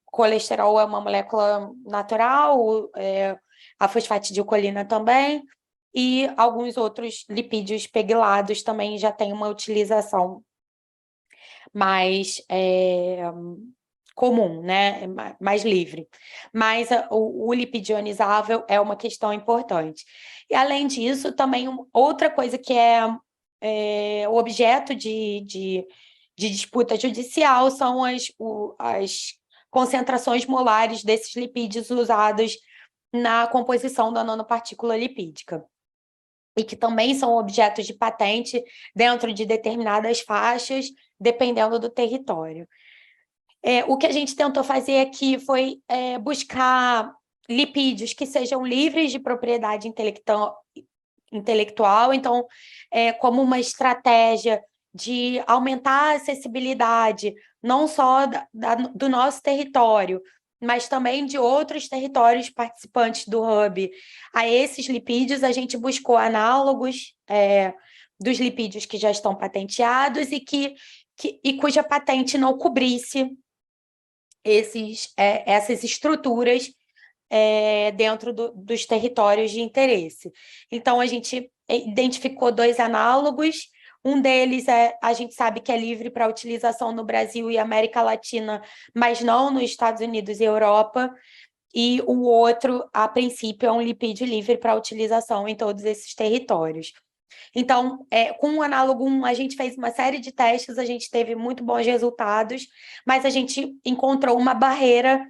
colesterol é uma molécula natural, a fosfatidilcolina também, e alguns outros lipídios pegylados também já têm uma utilização mais comum, né? Mais livre. Mas o lipídio ionizável é uma questão importante. E, além disso, também outra coisa que é o objeto de disputa judicial são as concentrações molares desses lipídios usados na composição da nanopartícula lipídica, e que também são objetos de patente dentro de determinadas faixas, dependendo do território. O que a gente tentou fazer aqui foi buscar lipídios que sejam livres de propriedade intelectual, então, como uma estratégia de aumentar a acessibilidade, não só do nosso território, mas também de outros territórios participantes do Hub. A esses lipídios, a gente buscou análogos dos lipídios que já estão patenteados e cuja patente não cobrisse essas estruturas dentro dos territórios de interesse. Então, a gente identificou 2 análogos. Um deles a gente sabe que é livre para utilização no Brasil e América Latina, mas não nos Estados Unidos e Europa. E o outro, a princípio, é um lipídio livre para utilização em todos esses territórios. Então, com o análogo 1, a gente fez uma série de testes, a gente teve muito bons resultados, mas a gente encontrou uma barreira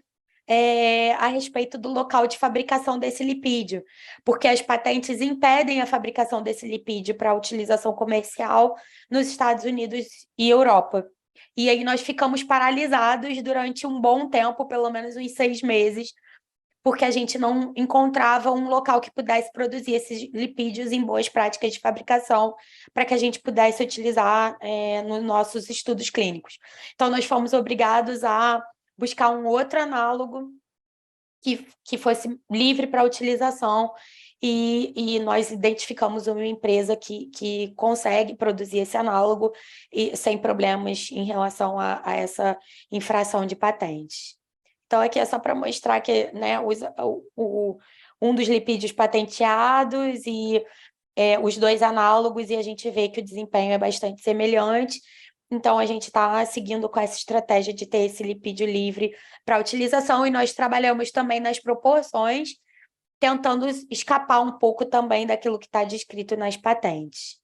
a respeito do local de fabricação desse lipídio, porque as patentes impedem a fabricação desse lipídio para utilização comercial nos Estados Unidos e Europa. E aí nós ficamos paralisados durante um bom tempo, pelo menos uns 6 meses, porque a gente não encontrava um local que pudesse produzir esses lipídios em boas práticas de fabricação para que a gente pudesse utilizar nos nossos estudos clínicos. Então, nós fomos obrigados a buscar um outro análogo que fosse livre para utilização e nós identificamos uma empresa que consegue produzir esse análogo sem problemas em relação a essa infração de patentes. Então, aqui é só para mostrar que, né, um dos lipídios patenteados e os 2 análogos, e a gente vê que o desempenho é bastante semelhante. Então, a gente está seguindo com essa estratégia de ter esse lipídio livre para utilização, e nós trabalhamos também nas proporções, tentando escapar um pouco também daquilo que está descrito nas patentes.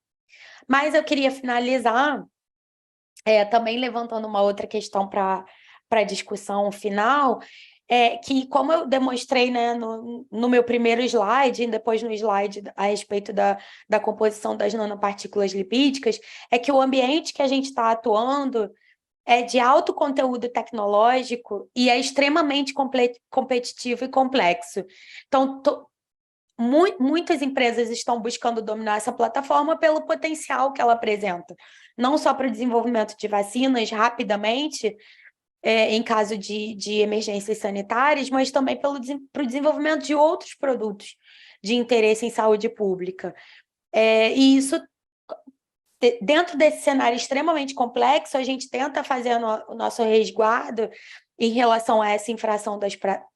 Mas eu queria finalizar também levantando uma outra questão para a discussão final, que, como eu demonstrei, né, no meu primeiro slide, e depois no slide a respeito da composição das nanopartículas lipídicas, é que o ambiente que a gente está atuando é de alto conteúdo tecnológico e é extremamente competitivo e complexo. Então, muitas empresas estão buscando dominar essa plataforma pelo potencial que ela apresenta, não só para o desenvolvimento de vacinas rapidamente, em caso de emergências sanitárias, mas também para o desenvolvimento de outros produtos de interesse em saúde pública. E isso, dentro desse cenário extremamente complexo, a gente tenta fazer o nosso resguardo em relação a essa infração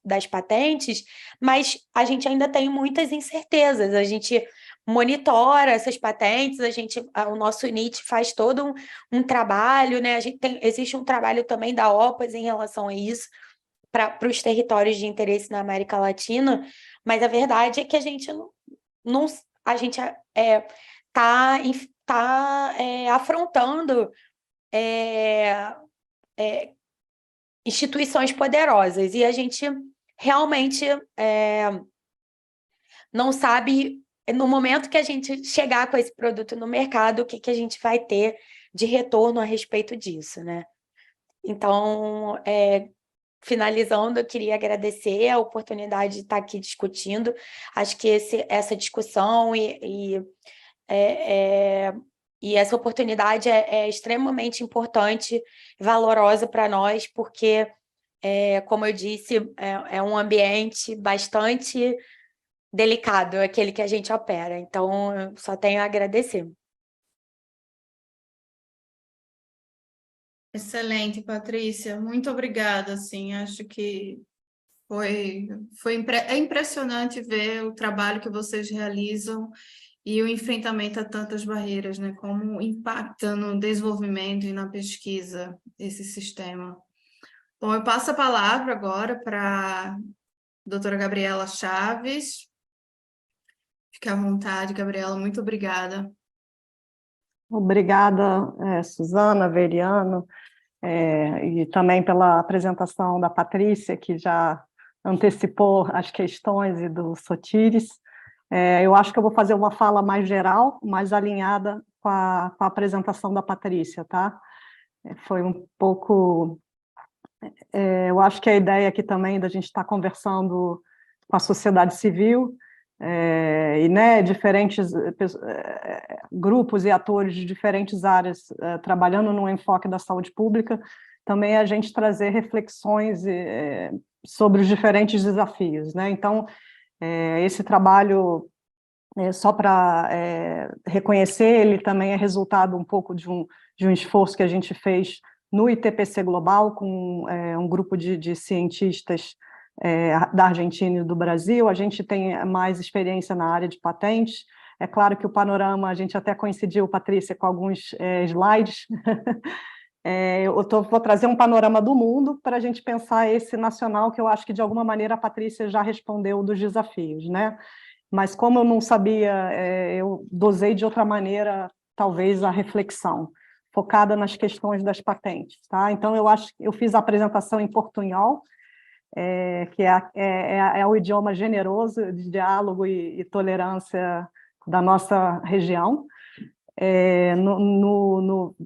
das patentes, mas a gente ainda tem muitas incertezas. A gente monitora essas patentes, o nosso NIT faz todo um trabalho, né? Existe um trabalho também da OPAS em relação a isso, para os territórios de interesse na América Latina, mas a verdade é que a gente está afrontando instituições poderosas, e a gente realmente não sabe, no momento que a gente chegar com esse produto no mercado, o que a gente vai ter de retorno a respeito disso, né? Então, finalizando, eu queria agradecer a oportunidade de estar aqui discutindo. Acho que essa discussão e essa oportunidade é extremamente importante, valorosa para nós, porque, como eu disse, é um ambiente bastante delicado, aquele que a gente opera. Então, eu só tenho a agradecer. Excelente, Patrícia. Muito obrigada. Assim, acho que é impressionante ver o trabalho que vocês realizam e o enfrentamento a tantas barreiras, né? Como impacta no desenvolvimento e na pesquisa esse sistema. Bom, eu passo a palavra agora para a doutora Gabriela Chaves. Fique à vontade, Gabriela. Muito obrigada. Obrigada, Suzana, Veriano, e também pela apresentação da Patrícia, que já antecipou as questões, e do Sotiris. Eu acho que eu vou fazer uma fala mais geral, mais alinhada com a apresentação da Patrícia, tá? Foi um pouco... eu acho que a ideia aqui também da gente estar conversando com a sociedade civil, e, né, diferentes grupos e atores de diferentes áreas trabalhando no enfoque da saúde pública, também a gente trazer reflexões sobre os diferentes desafios, né? Então, esse trabalho só para reconhecer, ele também é resultado um pouco de um esforço que a gente fez no ITPC Global, com um grupo de cientistas da Argentina e do Brasil. A gente tem mais experiência na área de patentes. É claro que o panorama, a gente até coincidiu, Patrícia, com alguns slides. Vou trazer um panorama do mundo para a gente pensar esse nacional, que eu acho que, de alguma maneira, a Patrícia já respondeu dos desafios, né? Mas, como eu não sabia, eu dosei de outra maneira, talvez, a reflexão, focada nas questões das patentes, tá? Então, eu acho que eu fiz a apresentação em portunhol, que é o idioma generoso de diálogo e tolerância da nossa região,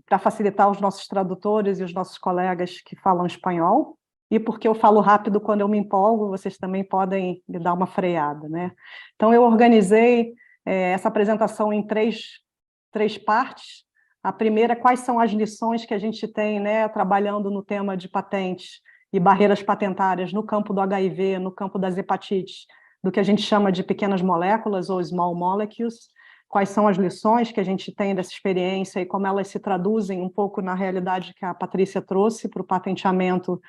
para facilitar os nossos tradutores e os nossos colegas que falam espanhol, e porque eu falo rápido quando eu me empolgo, vocês também podem me dar uma freada, né? Então, eu organizei essa apresentação em três partes. A primeira, quais são as lições que a gente tem, né, trabalhando no tema de patentes e barreiras patentárias no campo do HIV, no campo das hepatites, do que a gente chama de pequenas moléculas ou small molecules, quais são as lições que a gente tem dessa experiência e como elas se traduzem um pouco na realidade que a Patrícia trouxe para o patenteamento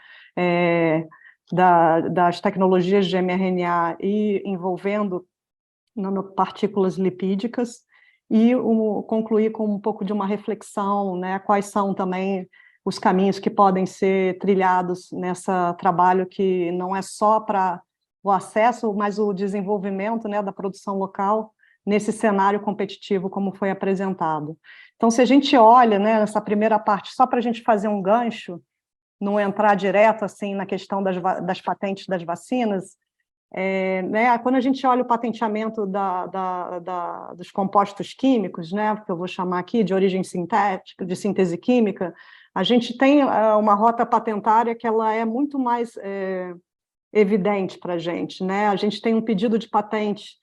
das tecnologias de mRNA e envolvendo nanopartículas lipídicas, e concluir com um pouco de uma reflexão, né, quais são também os caminhos que podem ser trilhados nesse trabalho, que não é só para o acesso, mas o desenvolvimento, né, da produção local nesse cenário competitivo como foi apresentado. Então, se a gente olha, né, nessa primeira parte, só para a gente fazer um gancho, não entrar direto assim na questão das patentes das vacinas, né, quando a gente olha o patenteamento dos compostos químicos, né, que eu vou chamar aqui de origem sintética, de síntese química, a gente tem uma rota patentária que ela é muito mais evidente para a gente, né? A gente tem um pedido de patente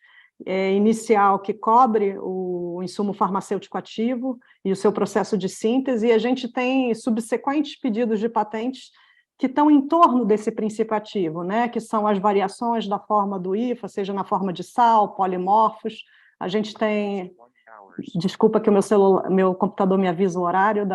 inicial que cobre o insumo farmacêutico ativo e o seu processo de síntese, e a gente tem subsequentes pedidos de patentes que estão em torno desse princípio ativo, né? Que são as variações da forma do IFA, seja na forma de sal, polimorfos. A gente tem... Desculpa que o meu computador me avisa o horário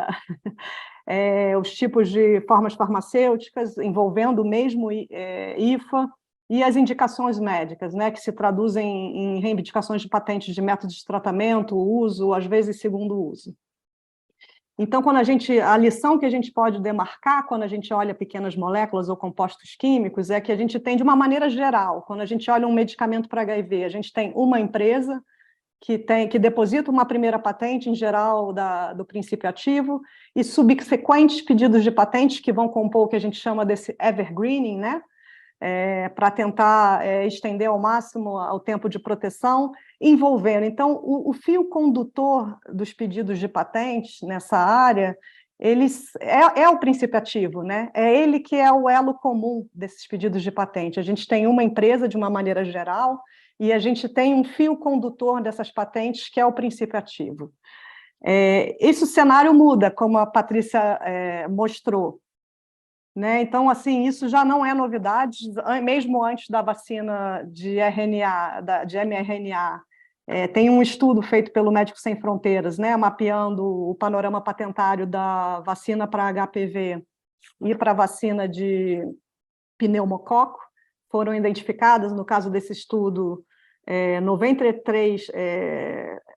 os tipos de formas farmacêuticas envolvendo o mesmo IFA, e as indicações médicas, né, que se traduzem em reivindicações de patentes de métodos de tratamento, uso, às vezes segundo uso. Então, a lição que a gente pode demarcar quando a gente olha pequenas moléculas ou compostos químicos é que a gente tem, de uma maneira geral, quando a gente olha um medicamento para HIV, a gente tem uma empresa que deposita uma primeira patente, em geral, do princípio ativo, e subsequentes pedidos de patentes que vão compor o que a gente chama desse evergreening, né? Para tentar estender ao máximo o tempo de proteção, envolvendo. Então, o fio condutor dos pedidos de patentes nessa área, é o princípio ativo, né? É ele que é o elo comum desses pedidos de patente. A gente tem uma empresa, de uma maneira geral, e a gente tem um fio condutor dessas patentes, que é o princípio ativo. Esse cenário muda, como a Patrícia mostrou, né? Então, assim, isso já não é novidade, mesmo antes da vacina de mRNA. Tem um estudo feito pelo Médicos Sem Fronteiras, né, mapeando o panorama patentário da vacina para HPV e para a vacina de pneumococo. Foram identificadas, no caso desse estudo, 93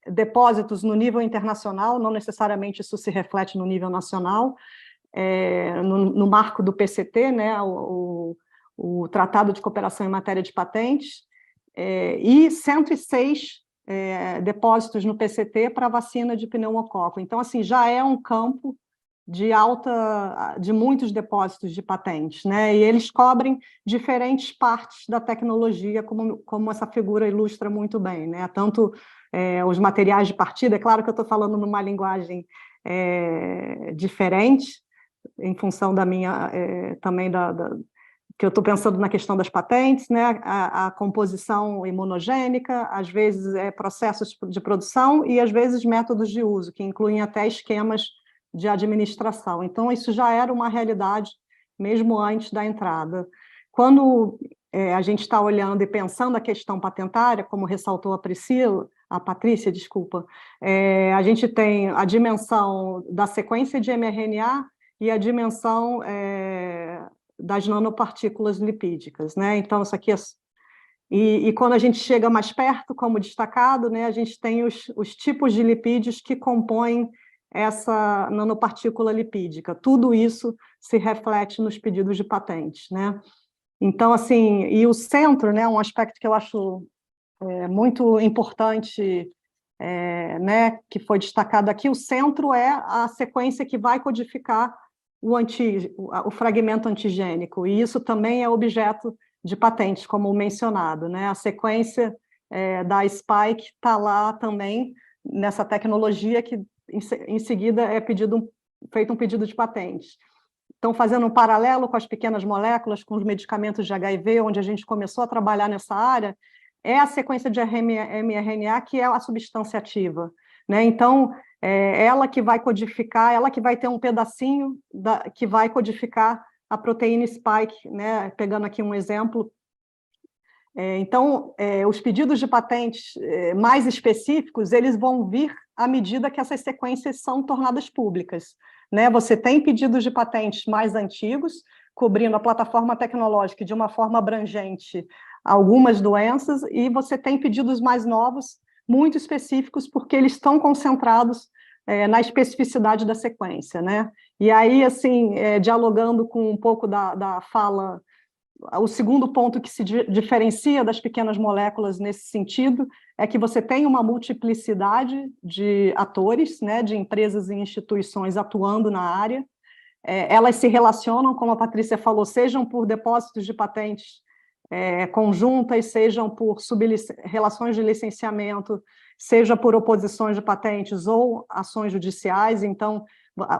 depósitos no nível internacional, não necessariamente isso se reflete no nível nacional, no marco do PCT, né, o Tratado de Cooperação em Matéria de Patentes, e 106 depósitos no PCT para a vacina de pneumococo. Então, assim, já é um campo de muitos depósitos de patentes, né? E eles cobrem diferentes partes da tecnologia, como essa figura ilustra muito bem, né? Tanto os materiais de partida, é claro que eu estou falando numa linguagem diferente, em função da minha, também que eu estou pensando na questão das patentes, né? A composição imunogênica, às vezes processos de produção e às vezes métodos de uso, que incluem até esquemas de administração. Então, isso já era uma realidade mesmo antes da entrada. Quando a gente está olhando e pensando a questão patentária, como ressaltou a Patrícia, desculpa, a gente tem a dimensão da sequência de mRNA e a dimensão das nanopartículas lipídicas, né? Então, isso aqui e quando a gente chega mais perto, como destacado, né, a gente tem os tipos de lipídios que compõem essa nanopartícula lipídica. Tudo isso se reflete nos pedidos de patentes, né? Então, assim, e o centro, né, um aspecto que eu acho muito importante, né, que foi destacado aqui, o centro é a sequência que vai codificar o fragmento antigênico, e isso também é objeto de patentes, como mencionado, né? A sequência da spike está lá também nessa tecnologia que em seguida é feito um pedido de patente. Então, fazendo um paralelo com as pequenas moléculas, com os medicamentos de HIV, onde a gente começou a trabalhar nessa área, é a sequência de mRNA que é a substância ativa, né? Então, ela que vai codificar, ela que vai ter um pedacinho que vai codificar a proteína spike, né? Pegando aqui um exemplo. Então, os pedidos de patentes mais específicos, eles vão vir à medida que essas sequências são tornadas públicas, né? Você tem pedidos de patentes mais antigos, cobrindo a plataforma tecnológica de uma forma abrangente algumas doenças, e você tem pedidos mais novos, muito específicos, porque eles estão concentrados na especificidade da sequência, né? E aí, assim, dialogando com um pouco da fala, o segundo ponto que se diferencia das pequenas moléculas nesse sentido é que você tem uma multiplicidade de atores, né, de empresas e instituições atuando na área. Elas se relacionam, como a Patrícia falou, sejam por depósitos de patentes conjuntas, sejam por relações de licenciamento, seja por oposições de patentes ou ações judiciais. Então,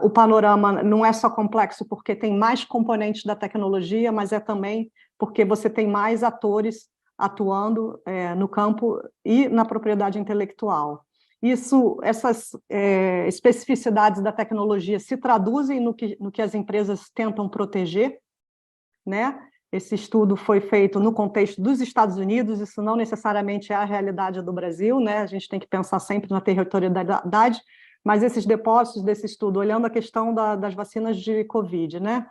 o panorama não é só complexo porque tem mais componentes da tecnologia, mas é também porque você tem mais atores atuando no campo e na propriedade intelectual. Essas especificidades da tecnologia se traduzem no que as empresas tentam proteger, né? Esse estudo foi feito no contexto dos Estados Unidos, isso não necessariamente é a realidade do Brasil, né? A gente tem que pensar sempre na territorialidade, mas esses depósitos desse estudo, olhando a questão das vacinas de Covid, né?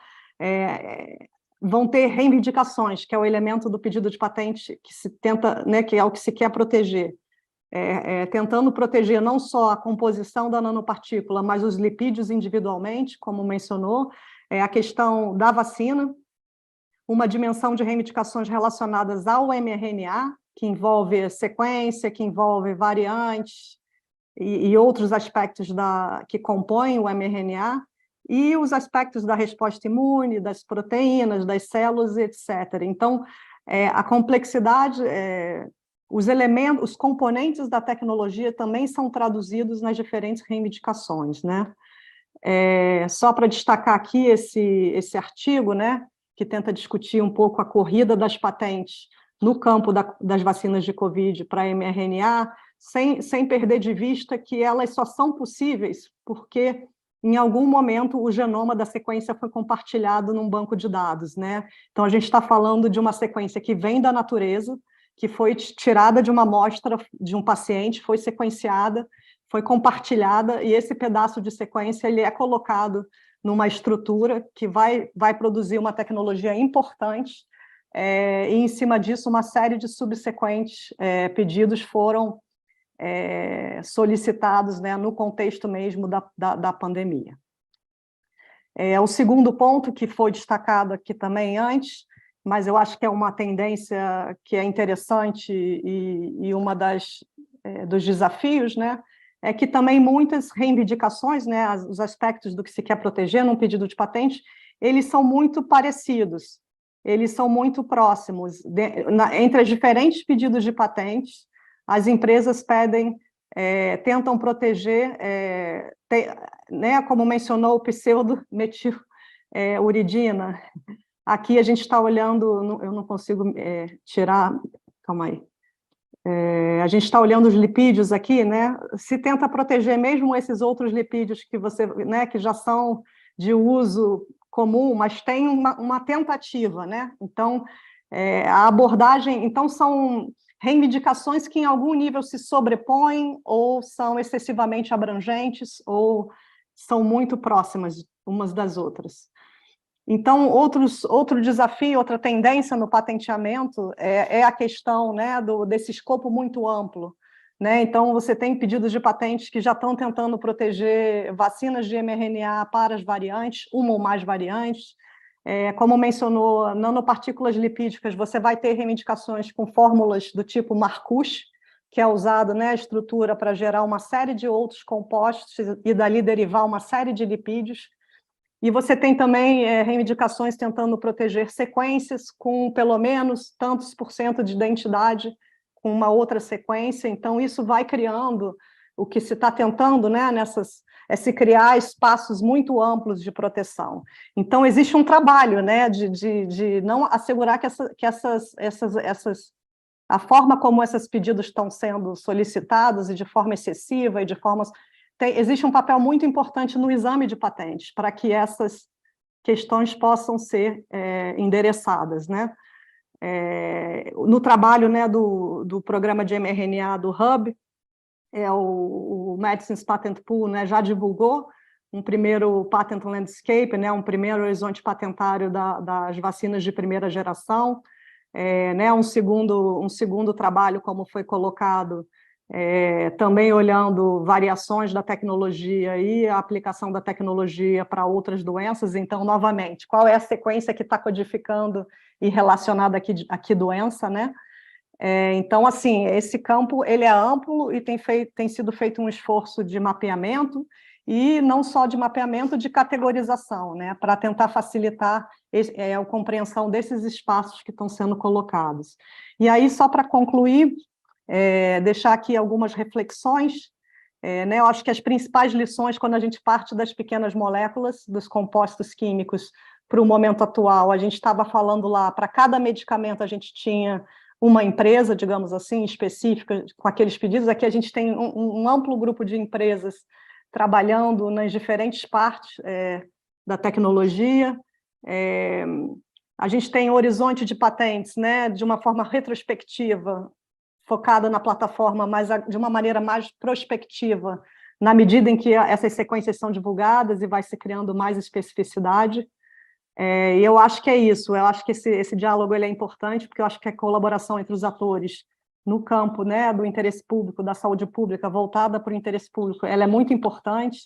Vão ter reivindicações, que é o elemento do pedido de patente que se tenta, né, que é o que se quer proteger, tentando proteger não só a composição da nanopartícula, mas os lipídios individualmente, como mencionou, a questão da vacina, uma dimensão de reivindicações relacionadas ao mRNA, que envolve sequência, que envolve variantes e outros aspectos que compõem o mRNA, e os aspectos da resposta imune, das proteínas, das células, etc. Então, a complexidade, os elementos, os componentes da tecnologia também são traduzidos nas diferentes reivindicações, né? Só para destacar aqui esse artigo, né, que tenta discutir um pouco a corrida das patentes no campo das vacinas de Covid para mRNA, sem perder de vista que elas só são possíveis porque, em algum momento, o genoma da sequência foi compartilhado num banco de dados, né? Então, a gente está falando de uma sequência que vem da natureza, que foi tirada de uma amostra de um paciente, foi sequenciada, foi compartilhada, e esse pedaço de sequência ele é colocado numa estrutura que vai produzir uma tecnologia importante, e em cima disso uma série de subsequentes pedidos foram solicitados, né, no contexto mesmo da pandemia. O segundo ponto que foi destacado aqui também antes, mas eu acho que é uma tendência que é interessante e uma dos desafios, né, é que também muitas reivindicações, né, os aspectos do que se quer proteger num pedido de patente, eles são muito parecidos, eles são muito próximos. Entre os diferentes pedidos de patentes, as empresas tentam proteger, né, como mencionou o pseudo-metil-uridina. Aqui a gente está olhando, eu não consigo tirar, calma aí. A gente está olhando os lipídios aqui, né? Se tenta proteger mesmo esses outros lipídios que né, que já são de uso comum, mas tem uma tentativa, né? Então, A abordagem, então, são reivindicações que em algum nível se sobrepõem ou são excessivamente abrangentes ou são muito próximas umas das outras. Então, outro desafio, outra tendência no patenteamento é a questão, né, desse escopo muito amplo. Né? Então, você tem pedidos de patentes que já estão tentando proteger vacinas de mRNA para as variantes, uma ou mais variantes. Como mencionou, nanopartículas lipídicas, você vai ter reivindicações com fórmulas do tipo Marcus, que é usado, né, a estrutura para gerar uma série de outros compostos e dali derivar uma série de lipídios. E você tem também reivindicações tentando proteger sequências com pelo menos tantos por cento de identidade com uma outra sequência. Então, isso vai criando o que se está tentando, né, se criar espaços muito amplos de proteção. Então, existe um trabalho, né, de não assegurar que a forma como esses pedidos estão sendo solicitados e de forma excessiva e de formas... Existe um papel muito importante no exame de patentes para que essas questões possam ser endereçadas, né? No trabalho, né, do programa de mRNA do Hub, o Medicines Patent Pool, né, já divulgou um primeiro patent landscape, né, um primeiro horizonte patentário das vacinas de primeira geração, né, um segundo trabalho, como foi colocado, também olhando variações da tecnologia e a aplicação da tecnologia para outras doenças. Então, novamente, qual é a sequência que está codificando e relacionada aqui doença, né? Então, assim, esse campo ele é amplo e tem sido feito um esforço de mapeamento, e não só de mapeamento, de categorização, né, para tentar facilitar a compreensão desses espaços que estão sendo colocados. E aí, só para concluir, deixar aqui algumas reflexões, né, eu acho que as principais lições, quando a gente parte das pequenas moléculas, dos compostos químicos, para o momento atual, a gente estava falando lá, para cada medicamento a gente tinha uma empresa, digamos assim, específica, com aqueles pedidos. Aqui a gente tem um amplo grupo de empresas trabalhando nas diferentes partes da tecnologia. A gente tem um horizonte de patentes, né, de uma forma retrospectiva, focada na plataforma, mas de uma maneira mais prospectiva, na medida em que essas sequências são divulgadas e vai se criando mais especificidade. E eu acho que é isso, eu acho que esse diálogo ele é importante, porque eu acho que a colaboração entre os atores no campo, né, do interesse público, da saúde pública, voltada para o interesse público, ela é muito importante.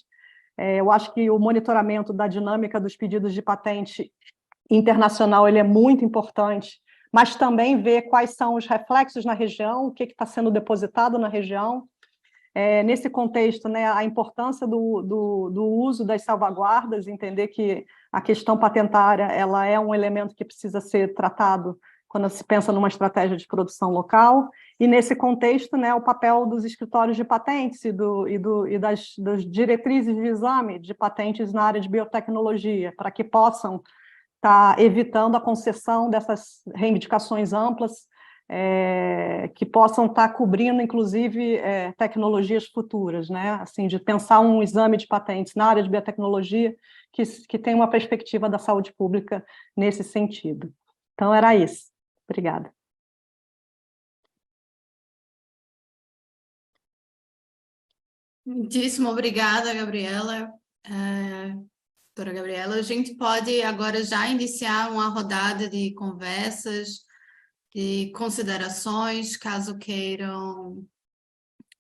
Eu acho que o monitoramento da dinâmica dos pedidos de patente internacional ele é muito importante, mas também ver quais são os reflexos na região, o que está sendo depositado na região. Nesse contexto, né, a importância do uso das salvaguardas, entender que a questão patentária ela é um elemento que precisa ser tratado quando se pensa numa estratégia de produção local, e nesse contexto, né, o papel dos escritórios de patentes e das diretrizes de exame de patentes na área de biotecnologia, para que possam estar evitando a concessão dessas reivindicações amplas, que possam estar cobrindo, inclusive, tecnologias futuras, né? Assim, de pensar um exame de patentes na área de biotecnologia que tem uma perspectiva da saúde pública nesse sentido. Então, era isso. Obrigada. Muitíssimo obrigada, Gabriela. Doutora Gabriela, a gente pode agora já iniciar uma rodada de conversas, de considerações, caso queiram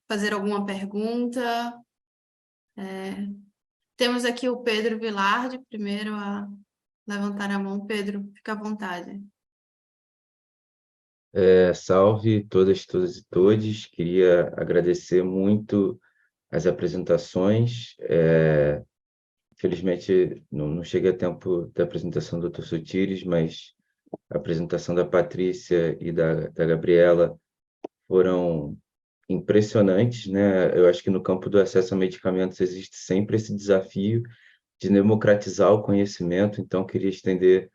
fazer alguma pergunta. Temos aqui o Pedro Vilardi, primeiro a levantar a mão. Pedro, fica à vontade. Salve todas e todos. Queria agradecer muito as apresentações. Infelizmente, não cheguei a tempo da apresentação do Dr. Sotiris, mas a apresentação da Patrícia e da Gabriela foram impressionantes, né? Eu acho que no campo do acesso a medicamentos existe sempre esse desafio de democratizar o conhecimento, então queria estender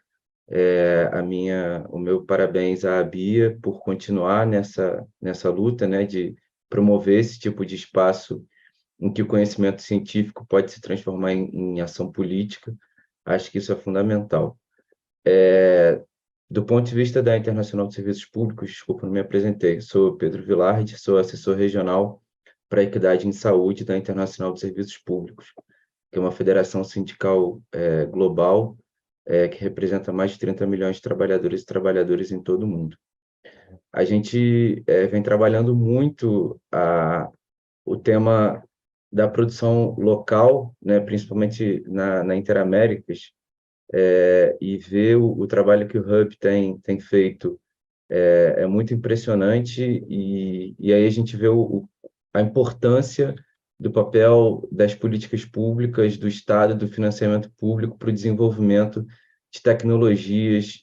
o meu parabéns à Bia por continuar nessa luta, né, de promover esse tipo de espaço em que o conhecimento científico pode se transformar em ação política. Acho que isso é fundamental. Do ponto de vista da Internacional de Serviços Públicos, desculpa, não me apresentei, sou Pedro Vilardi, sou assessor regional para a equidade em saúde da Internacional de Serviços Públicos, que é uma federação sindical global que representa mais de 30 milhões de trabalhadores e trabalhadoras em todo o mundo. A gente vem trabalhando muito o tema da produção local, né, principalmente na Interaméricas, e ver o trabalho que o Hub tem feito é muito impressionante, e aí a gente vê a importância do papel das políticas públicas, do Estado, do financiamento público para o desenvolvimento de tecnologias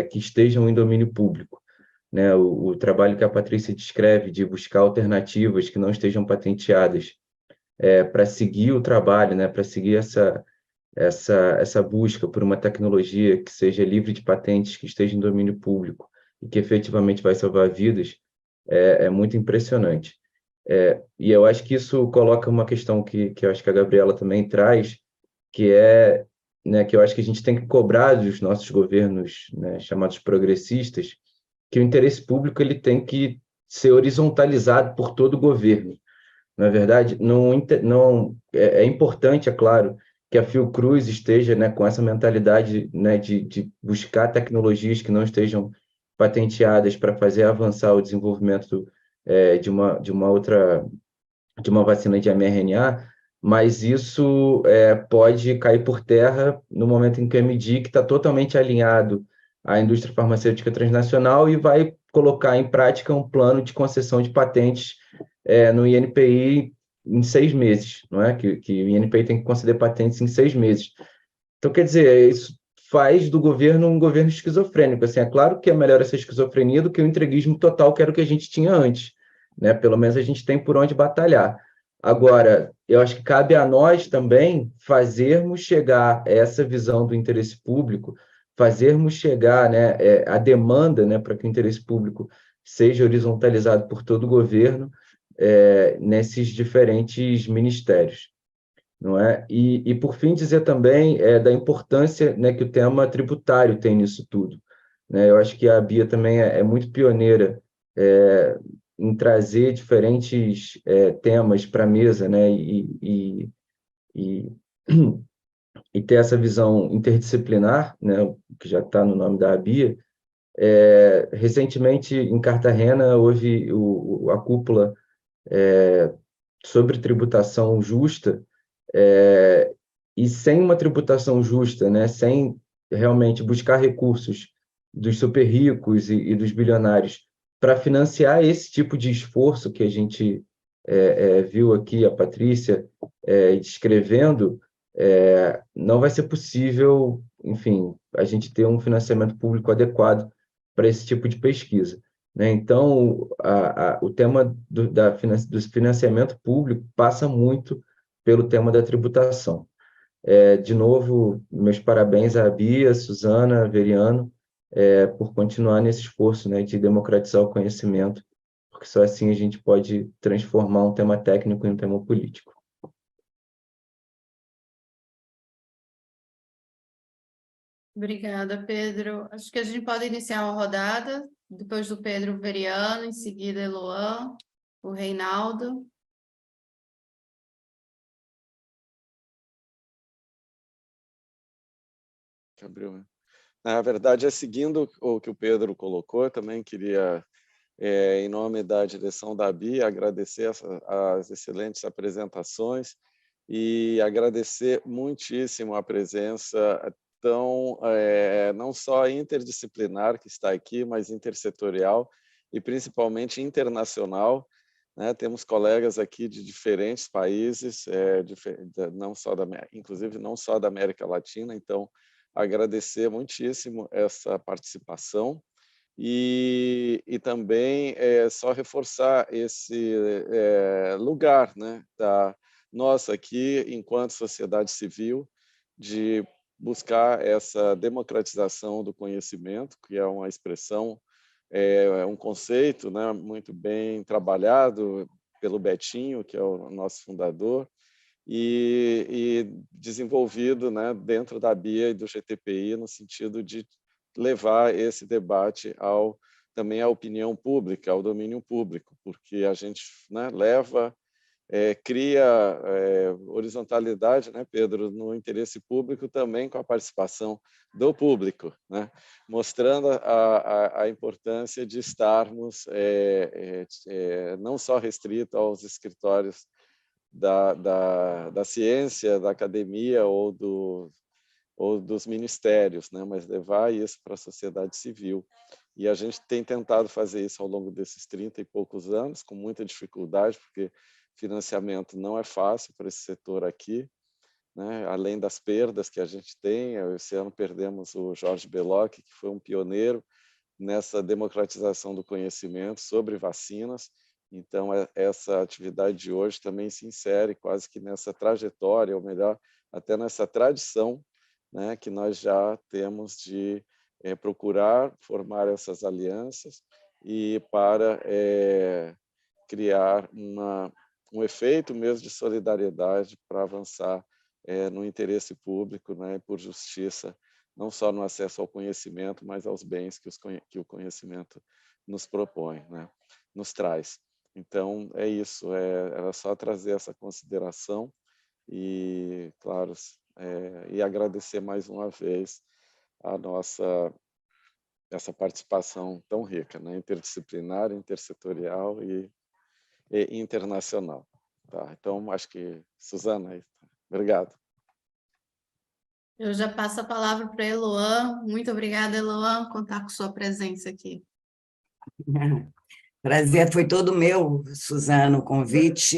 que estejam em domínio público, né? O trabalho que a Patrícia descreve de buscar alternativas que não estejam patenteadas para seguir o trabalho, né? Para seguir essa busca por uma tecnologia que seja livre de patentes, que esteja em domínio público e que efetivamente vai salvar vidas, é muito impressionante. E eu acho que isso coloca uma questão que eu acho que a Gabriela também traz, que né, que eu acho que a gente tem que cobrar dos nossos governos, né, chamados progressistas, que o interesse público ele tem que ser horizontalizado por todo o governo. Na verdade, não é importante, é claro, que a Fiocruz esteja, né, com essa mentalidade, né, de buscar tecnologias que não estejam patenteadas para fazer avançar o desenvolvimento de uma vacina de mRNA, mas isso pode cair por terra no momento em que a MDIC está totalmente alinhado à indústria farmacêutica transnacional e vai colocar em prática um plano de concessão de patentes no INPI em 6 meses, não é? Que o INPI tem que conceder patentes em 6 meses. Então, quer dizer, isso faz do governo um governo esquizofrênico. Assim, é claro que é melhor essa esquizofrenia do que o entreguismo total, que era o que a gente tinha antes, né? Pelo menos a gente tem por onde batalhar. Agora, eu acho que cabe a nós também fazermos chegar essa visão do interesse público, fazermos chegar, né, a demanda, né, para que o interesse público seja horizontalizado por todo o governo, nesses diferentes ministérios, não é? E por fim, dizer também da importância, né, que o tema tributário tem nisso tudo, né? Eu acho que a Bia também é muito pioneira em trazer diferentes temas para a mesa, né? E, e ter essa visão interdisciplinar, né, que já está no nome da Bia. Recentemente, em Cartagena, houve a cúpula sobre tributação justa, e sem uma tributação justa, né, sem realmente buscar recursos dos super ricos e dos bilionários para financiar esse tipo de esforço que a gente viu aqui a Patrícia descrevendo, não vai ser possível, enfim, a gente ter um financiamento público adequado para esse tipo de pesquisa, né? Então, o tema do financiamento público passa muito pelo tema da tributação. De novo, meus parabéns à Bia, Suzana, Veriano, por continuar nesse esforço, né, de democratizar o conhecimento, porque só assim a gente pode transformar um tema técnico em um tema político. Obrigada, Pedro. Acho que a gente pode iniciar uma rodada, depois do Pedro, o Veriano, em seguida Eloan, o Reinaldo. Abriu, né? Na verdade, seguindo o que o Pedro colocou, eu também queria, em nome da direção da BIA, agradecer as excelentes apresentações e agradecer muitíssimo a presença tão, não só interdisciplinar que está aqui, mas intersetorial e principalmente internacional, né? Temos colegas aqui de diferentes países, não só inclusive não só da América Latina, então agradecer muitíssimo essa participação e também só reforçar esse lugar, né, da nossa aqui, enquanto sociedade civil, de buscar essa democratização do conhecimento, que é uma expressão, um conceito, né, muito bem trabalhado pelo Betinho, que é o nosso fundador, e desenvolvido, né, dentro da BIA e do GTPI, no sentido de levar esse debate também à opinião pública, ao domínio público, porque a gente, né, cria horizontalidade, né, Pedro, no interesse público também com a participação do público, né, mostrando a importância de estarmos não só restrito aos escritórios da ciência, da academia ou dos ministérios, né, mas levar isso para a sociedade civil. E a gente tem tentado fazer isso ao longo desses 30 e poucos anos, com muita dificuldade, porque financiamento não é fácil para esse setor aqui, né? Além das perdas que a gente tem. Esse ano perdemos o Jorge Belloc, que foi um pioneiro nessa democratização do conhecimento sobre vacinas. Então, essa atividade de hoje também se insere quase que nessa trajetória, ou melhor, até nessa tradição, né, que nós já temos de procurar formar essas alianças e para criar um efeito mesmo de solidariedade para avançar no interesse público, né, por justiça, não só no acesso ao conhecimento, mas aos bens que o conhecimento nos propõe, né, nos traz. Então, é isso, era só trazer essa consideração e, claro, e agradecer mais uma vez essa participação tão rica, né, interdisciplinar, intersetorial e internacional. Tá? Então, acho que, Suzana, aí, obrigado. Eu já passo a palavra para a Eloan. Muito obrigada, Eloan, por contar com sua presença aqui. Prazer foi todo meu, Suzana, o convite.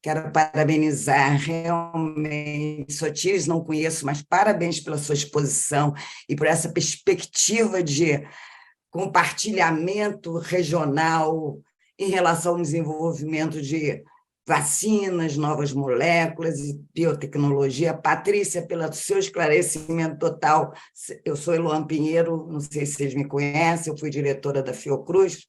Quero parabenizar realmente Sotiris, não conheço, mas parabéns pela sua exposição e por essa perspectiva de compartilhamento regional em relação ao desenvolvimento de vacinas, novas moléculas e biotecnologia. Patrícia, pelo seu esclarecimento total. Eu sou Eloan Pinheiro, não sei se vocês me conhecem, eu fui diretora da Fiocruz.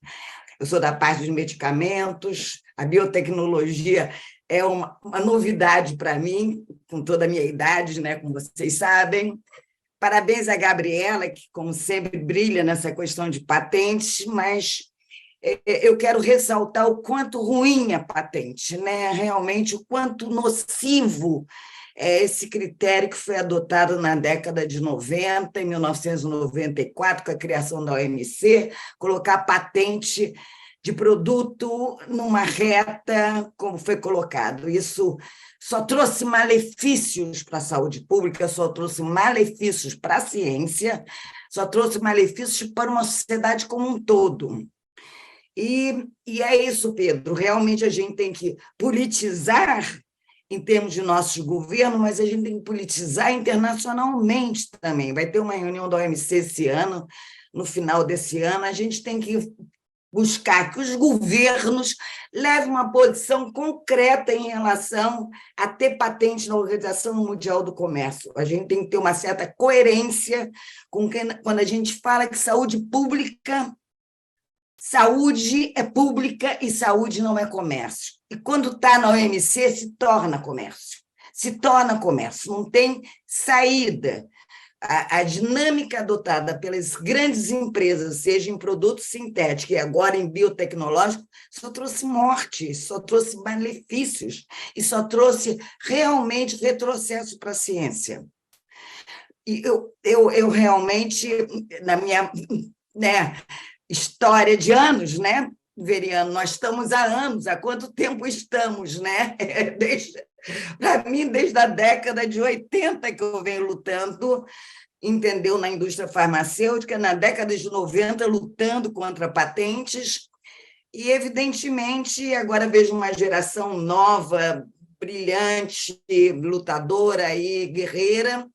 Eu sou da parte dos medicamentos, a biotecnologia é uma novidade para mim, com toda a minha idade, né, como vocês sabem. Parabéns à Gabriela, que, como sempre, brilha nessa questão de patentes, mas eu quero ressaltar o quanto ruim a patente, né? Realmente o quanto nocivo é esse critério que foi adotado na década de 90, em 1994, com a criação da OMC, colocar patente de produto numa reta, como foi colocado. Isso só trouxe malefícios para a saúde pública, só trouxe malefícios para a ciência, só trouxe malefícios para uma sociedade como um todo. E é isso, Pedro, realmente a gente tem que politizar em termos de nosso governo, mas a gente tem que politizar internacionalmente também. Vai ter uma reunião da OMC esse ano, no final desse ano, a gente tem que buscar que os governos levem uma posição concreta em relação a ter patente na Organização Mundial do Comércio. A gente tem que ter uma certa coerência quando a gente fala que saúde é pública e saúde não é comércio. E quando está na OMC, se torna comércio. Não tem saída. A dinâmica adotada pelas grandes empresas, seja em produto sintético e agora em biotecnológico, só trouxe morte, só trouxe malefícios e só trouxe realmente retrocesso para a ciência. E eu realmente, na minha história de anos, né, Veriano, nós estamos há anos, há quanto tempo estamos, né? Para mim, desde a década de 80 que eu venho lutando, entendeu, na indústria farmacêutica, na década de 90, lutando contra patentes, e, evidentemente, agora vejo uma geração nova, brilhante, lutadora e guerreira.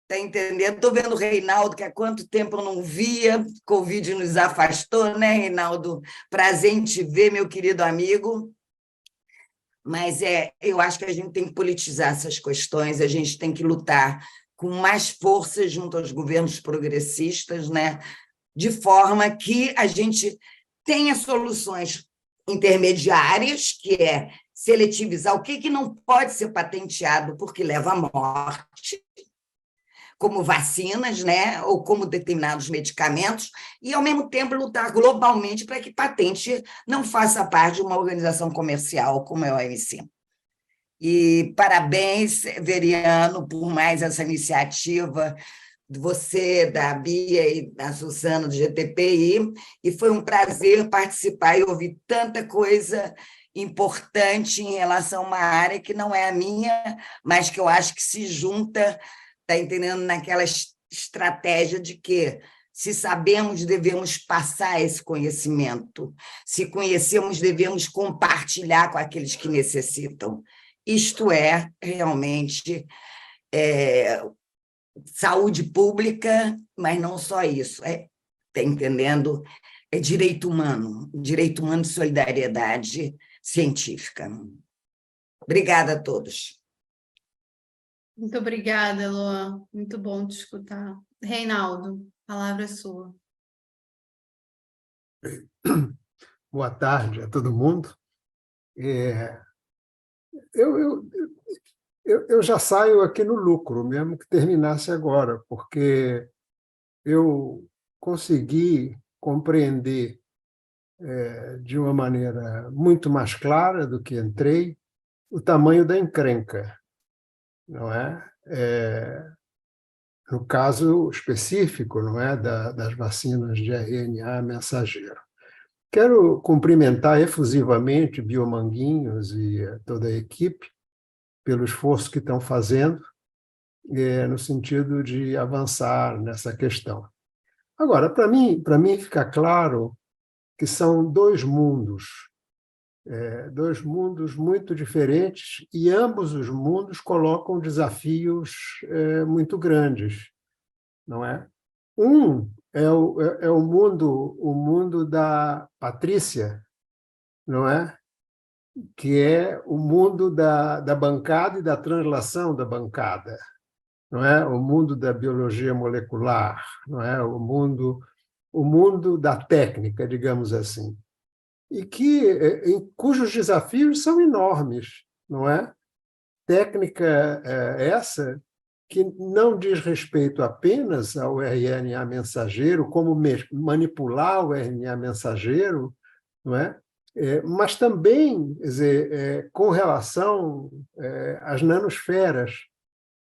Está entendendo? Estou vendo o Reinaldo, que há quanto tempo eu não via, Covid nos afastou, né, Reinaldo? Prazer em te ver, meu querido amigo. Mas eu acho que a gente tem que politizar essas questões, a gente tem que lutar com mais força junto aos governos progressistas, né, de forma que a gente tenha soluções intermediárias, que é seletivizar o que não pode ser patenteado porque leva à morte, como vacinas, né, ou como determinados medicamentos, e, ao mesmo tempo, lutar globalmente para que patente não faça parte de uma organização comercial como é a OMC. E parabéns, Veriano, por mais essa iniciativa, você, da Bia e da Suzana, do GTPI, e foi um prazer participar e ouvir tanta coisa importante em relação a uma área que não é a minha, mas que eu acho que se junta, está entendendo, naquela estratégia de que, se sabemos, devemos passar esse conhecimento, se conhecemos, devemos compartilhar com aqueles que necessitam. Isto é, realmente, saúde pública, mas não só isso, está entendendo? É direito humano e solidariedade científica. Obrigada a todos. Muito obrigada, Eloã. Muito bom te escutar. Reinaldo, a palavra é sua. Boa tarde a todo mundo. Eu já saio aqui no lucro, mesmo que terminasse agora, porque eu consegui compreender de uma maneira muito mais clara do que entrei o tamanho da encrenca, não é? No caso específico, não é, das vacinas de RNA mensageiro. Quero cumprimentar efusivamente Biomanguinhos e toda a equipe pelo esforço que estão fazendo no sentido de avançar nessa questão. Agora, para mim fica claro que são dois mundos muito diferentes, e ambos os mundos colocam desafios muito grandes, não é? Um é o mundo da Patrícia, não é? Que é o mundo da bancada e da translação da bancada, não é? O mundo da biologia molecular, não é? O mundo da técnica, digamos assim, e cujos desafios são enormes, não é? Técnica essa que não diz respeito apenas ao RNA mensageiro, como manipular o RNA mensageiro, não é? Mas também, quer dizer, com relação às nanosferas.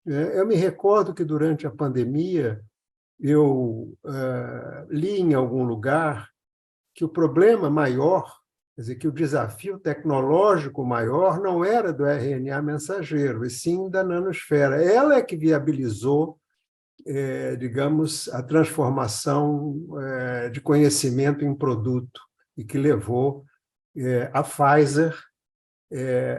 Eu me recordo que, durante a pandemia, eu li em algum lugar que o problema maior, quer dizer, que o desafio tecnológico maior não era do RNA mensageiro, e sim da nanosfera. Ela é que viabilizou, digamos, a transformação de conhecimento em produto, e que levou a Pfizer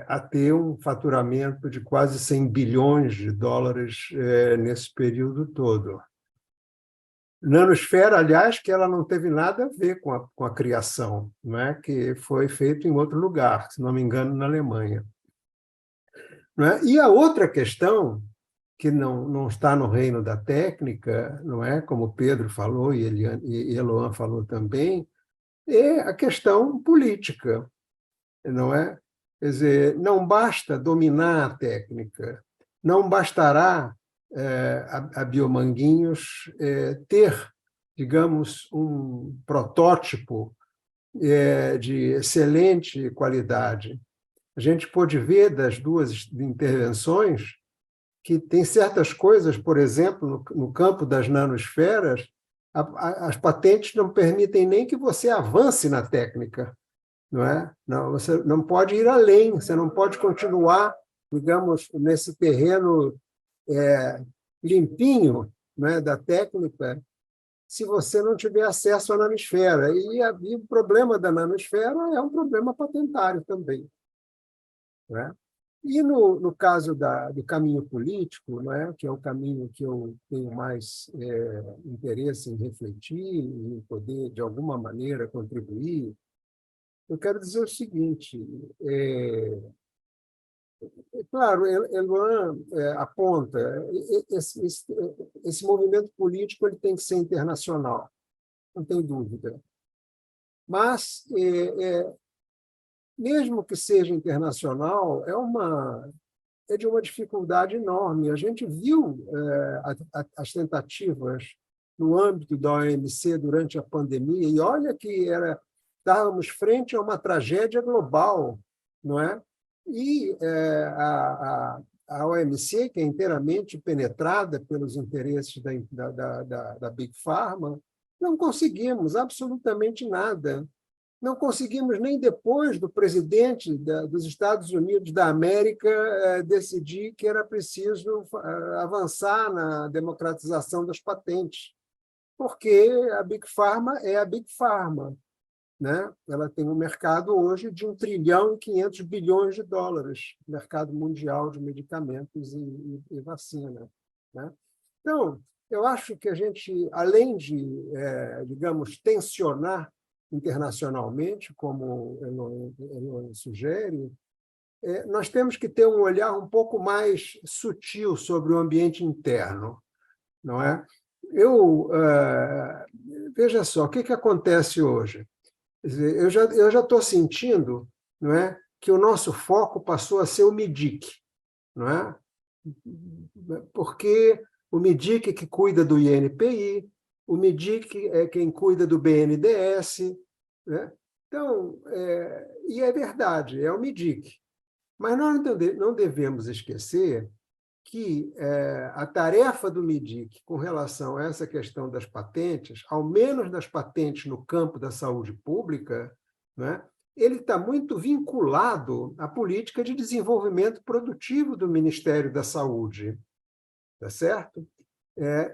a ter um faturamento de quase 100 bilhões de dólares nesse período todo. Nanosfera, aliás, que ela não teve nada a ver com a criação, não é? Que foi feito em outro lugar, se não me engano, na Alemanha. Não é? E a outra questão, que não está no reino da técnica, não é? Como o Pedro falou e Eloã falou também, é a questão política, não é? Quer dizer, não basta dominar a técnica, não bastará a Biomanguinhos ter, digamos, um protótipo de excelente qualidade. A gente pôde ver das duas intervenções que tem certas coisas, por exemplo, no campo das nanosferas, as patentes não permitem nem que você avance na técnica, não é? Não, você não pode ir além, você não pode continuar, digamos, nesse terreno limpinho, né, da técnica, se você não tiver acesso à nanosfera. E o problema da nanosfera é um problema patentário também, né? E no caso do caminho político, né, que é o caminho que eu tenho mais interesse em refletir, em poder, de alguma maneira, contribuir, eu quero dizer o seguinte: claro, Eloã aponta, esse movimento político ele tem que ser internacional, não tem dúvida. Mas, mesmo que seja internacional, é de uma dificuldade enorme. A gente viu as tentativas no âmbito da OMC durante a pandemia, e olha que estávamos frente a uma tragédia global, não é? E a OMC, que é inteiramente penetrada pelos interesses da Big Pharma, não conseguimos absolutamente nada. Não conseguimos nem depois do presidente dos Estados Unidos da América decidir que era preciso avançar na democratização das patentes, porque a Big Pharma é a Big Pharma, né? Ela tem um mercado hoje de 1 trilhão e 500 bilhões de dólares, mercado mundial de medicamentos e vacina, né? Então, eu acho que a gente, além de, digamos, tensionar internacionalmente, como Eloy sugere, nós temos que ter um olhar um pouco mais sutil sobre o ambiente interno, não é? Veja só, o que acontece hoje? Quer dizer, eu já estou sentindo, não é, que o nosso foco passou a ser o MIDIC, não é? Porque o MIDIC que cuida do INPI, o MIDIC é quem cuida do BNDES, né? Então, e é verdade, é o MIDIC. Mas nós não devemos esquecer que a tarefa do MIDIC com relação a essa questão das patentes, ao menos das patentes no campo da saúde pública, né, ele está muito vinculado à política de desenvolvimento produtivo do Ministério da Saúde. Tá certo?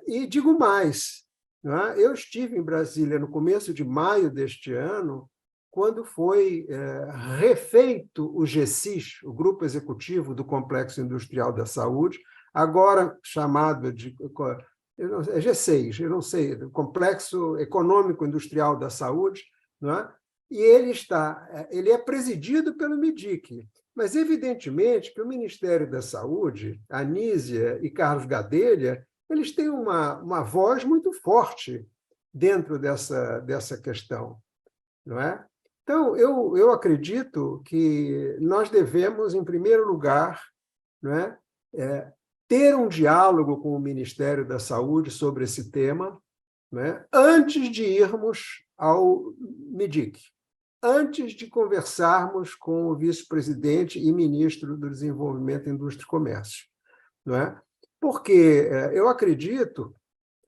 E digo mais, né, eu estive em Brasília no começo de maio deste ano, quando foi refeito o GSIS, o Grupo Executivo do Complexo Industrial da Saúde, agora chamado de G6, eu não sei, Complexo Econômico Industrial da Saúde, não é? E ele é presidido pelo MIDIC, mas evidentemente que o Ministério da Saúde, Anísia e Carlos Gadelha, eles têm uma voz muito forte dentro dessa questão, não é? Então, eu acredito que nós devemos, em primeiro lugar, não é, ter um diálogo com o Ministério da Saúde sobre esse tema, não é, antes de irmos ao MIDIC, antes de conversarmos com o vice-presidente e ministro do Desenvolvimento, Indústria e Comércio, não é? Porque eu acredito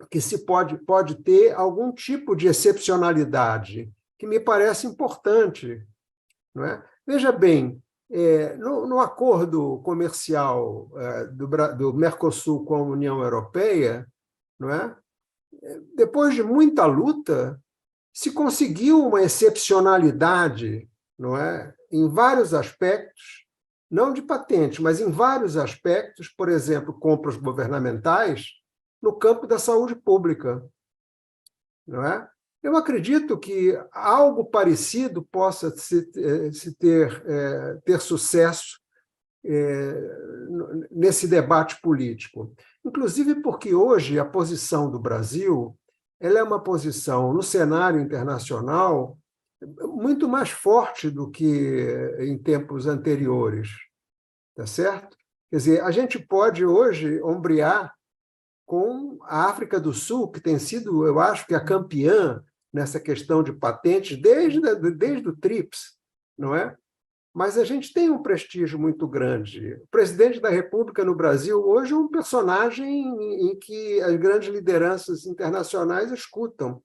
que se pode ter algum tipo de excepcionalidade que me parece importante, não é? Veja bem, no acordo comercial do Mercosul com a União Europeia, não é? Depois de muita luta, se conseguiu uma excepcionalidade, não é? Em vários aspectos, não de patente, mas em vários aspectos, por exemplo, compras governamentais, no campo da saúde pública, não é? Eu acredito que algo parecido possa ter sucesso nesse debate político. Inclusive porque hoje a posição do Brasil ela é uma posição no cenário internacional muito mais forte do que em tempos anteriores, tá certo? Quer dizer, a gente pode hoje ombrear com a África do Sul, que tem sido, eu acho que a campeã nessa questão de patentes desde o TRIPS, não é? Mas a gente tem um prestígio muito grande. O presidente da República no Brasil hoje é um personagem em que as grandes lideranças internacionais escutam.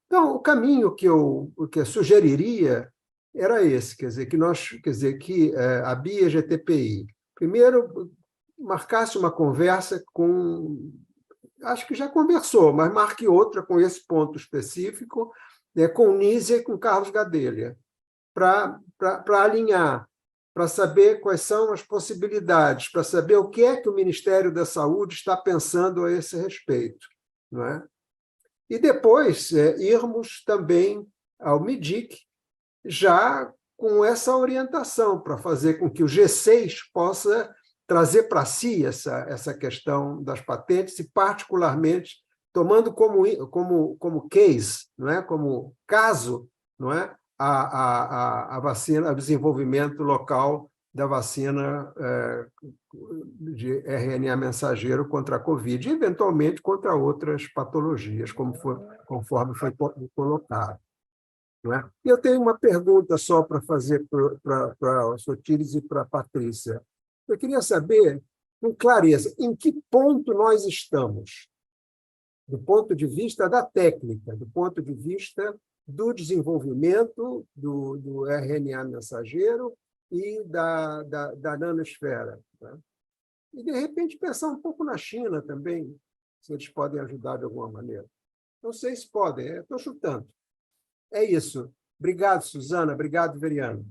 Então, o caminho que eu sugeriria era esse, quer dizer, que a BIA GTPI, primeiro, marcasse uma conversa com... Acho que já conversou, mas marque outra com esse ponto específico, com Nízia e com Carlos Gadelha, para alinhar, para saber quais são as possibilidades, para saber o que é que o Ministério da Saúde está pensando a esse respeito, não é? E depois irmos também ao MIDIC, já com essa orientação, para fazer com que o G6 possa trazer para si essa questão das patentes e, particularmente, tomando como case, não é? Como caso, não é? A vacina, o desenvolvimento local da vacina de RNA mensageiro contra a Covid, e, eventualmente, contra outras patologias, conforme foi colocado. Não é? E eu tenho uma pergunta só para fazer para o Sotiris e para a Patrícia. Eu queria saber, com clareza, em que ponto nós estamos, do ponto de vista da técnica, do ponto de vista do desenvolvimento do RNA mensageiro e da nanosfera. Né? E, de repente, pensar um pouco na China também, se eles podem ajudar de alguma maneira. Não sei se podem, estou chutando. É isso. Obrigado, Suzana. Obrigado, Veriano.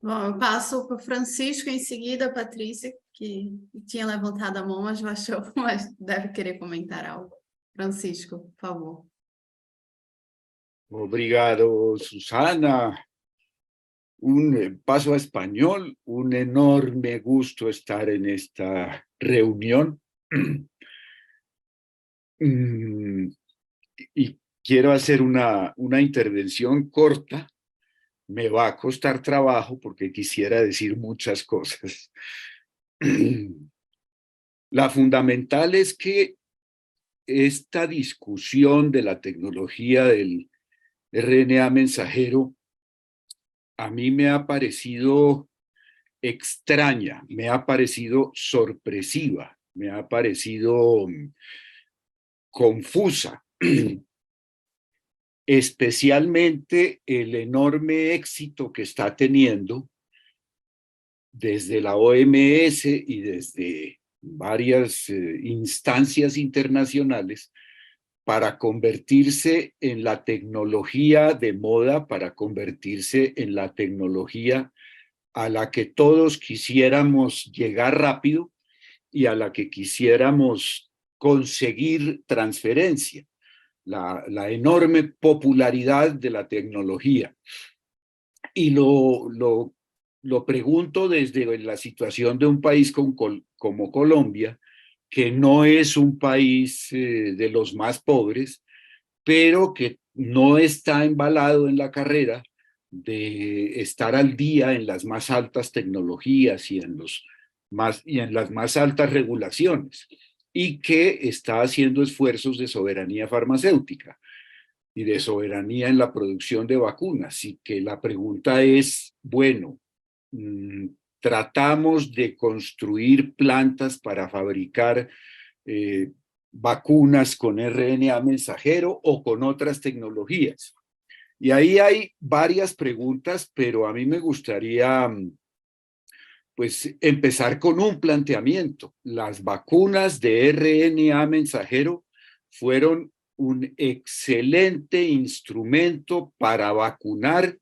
Bom, eu passo para o Francisco, em seguida a Patrícia, que tinha levantado a mão, mas baixou, mas deve querer comentar algo. Francisco, por favor. Obrigado, Susana. Paso a español. Un enorme gusto estar en esta reunión. Y quiero hacer una intervención corta. Me va a costar trabajo porque quisiera decir muchas cosas. La fundamental es que esta discusión de la tecnología del RNA mensajero a mí me ha parecido extraña, me ha parecido sorpresiva, me ha parecido confusa. Especialmente el enorme éxito que está teniendo desde la OMS y desde varias instancias internacionales para convertirse en la tecnología de moda, para convertirse en la tecnología a la que todos quisiéramos llegar rápido y a la que quisiéramos conseguir transferencia. La enorme popularidad de la tecnología. Y lo pregunto desde la situación de un país como Colombia, que no es un país de los más pobres, pero que no está embalado en la carrera de estar al día en las más altas tecnologías y en las más altas regulaciones, y que está haciendo esfuerzos de soberanía farmacéutica y de soberanía en la producción de vacunas. Y que la pregunta es, bueno, tratamos de construir plantas para fabricar vacunas con RNA mensajero o con otras tecnologías. Y ahí hay varias preguntas, pero a mí me gustaría pues empezar con un planteamiento. Las vacunas de RNA mensajero fueron un excelente instrumento para vacunar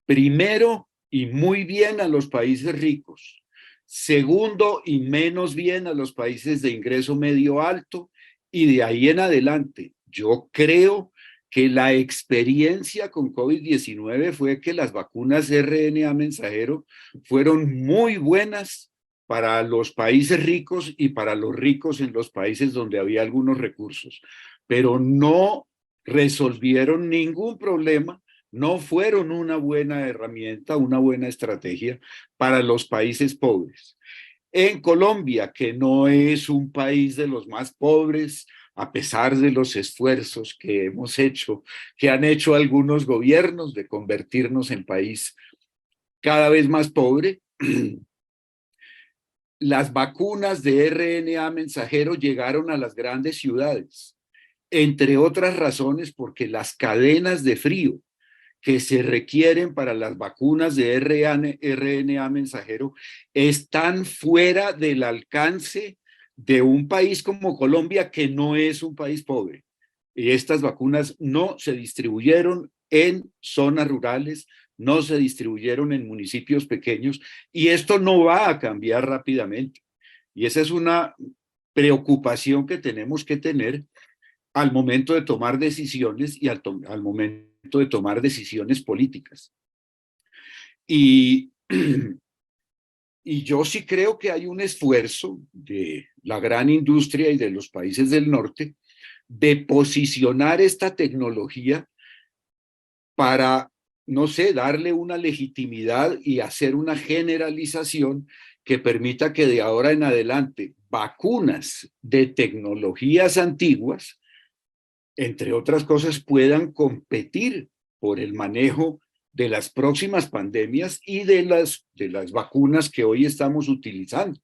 primero y muy bien a los países ricos, segundo y menos bien a los países de ingreso medio alto, y de ahí en adelante yo creo que la experiencia con COVID-19 fue que las vacunas RNA mensajero fueron muy buenas para los países ricos y para los ricos en los países donde había algunos recursos, pero no resolvieron ningún problema, no fueron una buena herramienta, una buena estrategia para los países pobres. En Colombia, que no es un país de los más pobres, a pesar de los esfuerzos que hemos hecho, que han hecho algunos gobiernos de convertirnos en país cada vez más pobre, las vacunas de RNA mensajero llegaron a las grandes ciudades, entre otras razones porque las cadenas de frío que se requieren para las vacunas de RNA mensajero están fuera del alcance de un país como Colombia, que no es un país pobre. Y estas vacunas no se distribuyeron en zonas rurales, no se distribuyeron en municipios pequeños, y esto no va a cambiar rápidamente. Y esa es una preocupación que tenemos que tener al momento de tomar decisiones y al momento de tomar decisiones políticas. Y yo sí creo que hay un esfuerzo de la gran industria y de los países del norte de posicionar esta tecnología para no sé, darle una legitimidad y hacer una generalización que permita que de ahora en adelante vacunas de tecnologías antiguas, entre otras cosas, puedan competir por el manejo de las próximas pandemias y de las vacunas que hoy estamos utilizando.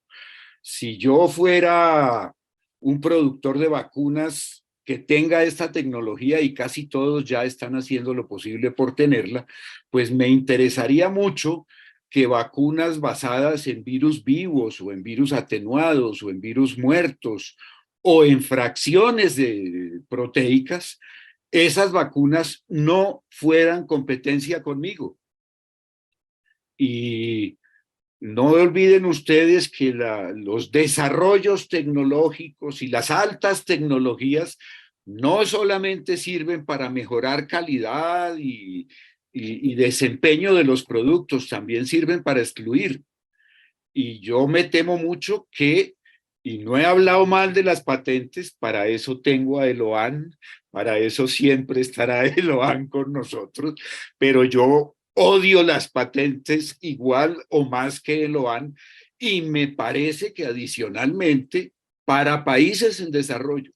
Si yo fuera un productor de vacunas que tenga esta tecnología, y casi todos ya están haciendo lo posible por tenerla, pues me interesaría mucho que vacunas basadas en virus vivos o en virus atenuados o en virus muertos o en fracciones proteicas, esas vacunas no fueran competencia conmigo. Y no olviden ustedes que los desarrollos tecnológicos y las altas tecnologías no solamente sirven para mejorar calidad y desempeño de los productos, también sirven para excluir. Y yo me temo mucho que, y no he hablado mal de las patentes, para eso tengo a Eloan, para eso siempre estará Eloan con nosotros, pero yo odio las patentes igual o más que Eloan, y me parece que adicionalmente, para países en desarrollo,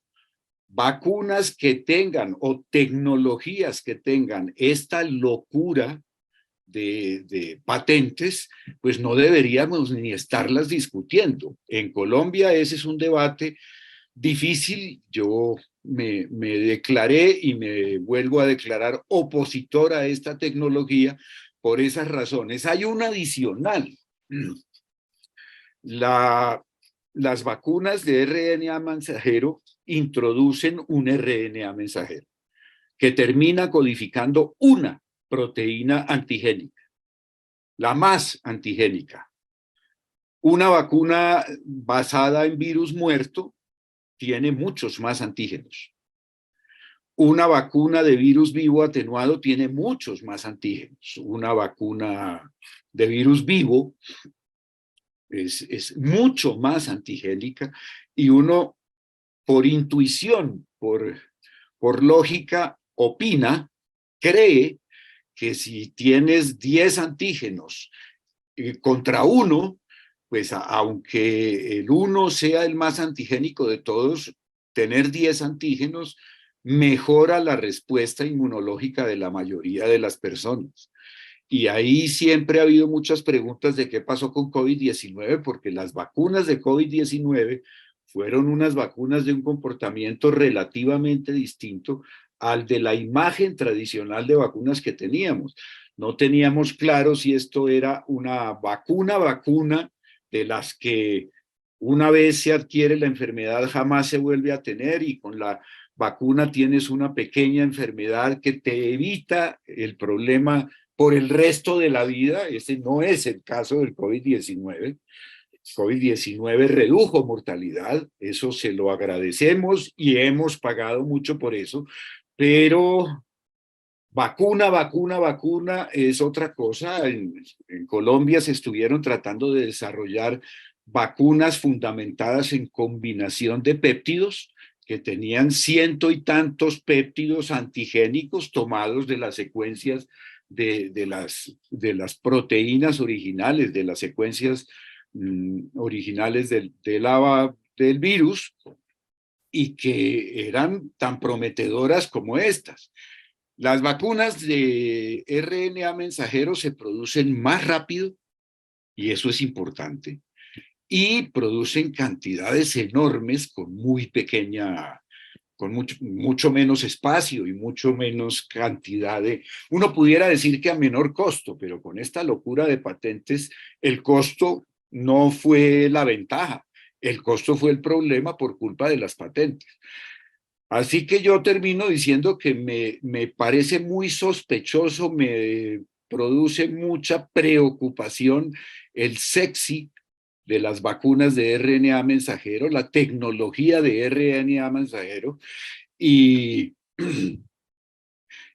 vacunas que tengan o tecnologías que tengan esta locura de patentes, pues no deberíamos ni estarlas discutiendo. En Colombia ese es un debate difícil. Yo me declaré y me vuelvo a declarar opositor a esta tecnología por esas razones. Hay una adicional. Las vacunas de RNA mensajero introducen un RNA mensajero que termina codificando una proteína antigénica, la más antigénica. Una vacuna basada en virus muerto tiene muchos más antígenos. Una vacuna de virus vivo atenuado tiene muchos más antígenos. Una vacuna de virus vivo es mucho más antigénica, y uno, por intuición, por lógica, opina, cree que si tienes 10 antígenos contra uno, pues aunque el uno sea el más antigénico de todos, tener 10 antígenos mejora la respuesta inmunológica de la mayoría de las personas. Y ahí siempre ha habido muchas preguntas de qué pasó con COVID-19, porque las vacunas de COVID-19 fueron unas vacunas de un comportamiento relativamente distinto al de la imagen tradicional de vacunas que teníamos. No teníamos claro si esto era una vacuna de las que una vez se adquiere la enfermedad jamás se vuelve a tener, y con la vacuna tienes una pequeña enfermedad que te evita el problema por el resto de la vida. Ese no es el caso del COVID-19. COVID-19 redujo mortalidad, eso se lo agradecemos y hemos pagado mucho por eso, pero vacuna es otra cosa. En Colombia se estuvieron tratando de desarrollar vacunas fundamentadas en combinación de péptidos que tenían 100 y tantos péptidos antigénicos tomados de las secuencias de las proteínas originales, de las secuencias originales del virus, y que eran tan prometedoras como estas. Las vacunas de RNA mensajero se producen más rápido, y eso es importante, y producen cantidades enormes con muy pequeña, con mucho menos espacio y mucho menos cantidad de... Uno pudiera decir que a menor costo, pero con esta locura de patentes, el costo no fue la ventaja, el costo fue el problema por culpa de las patentes. Así que yo termino diciendo que me parece muy sospechoso, me produce mucha preocupación el sexy de las vacunas de RNA mensajero, la tecnología de RNA mensajero, y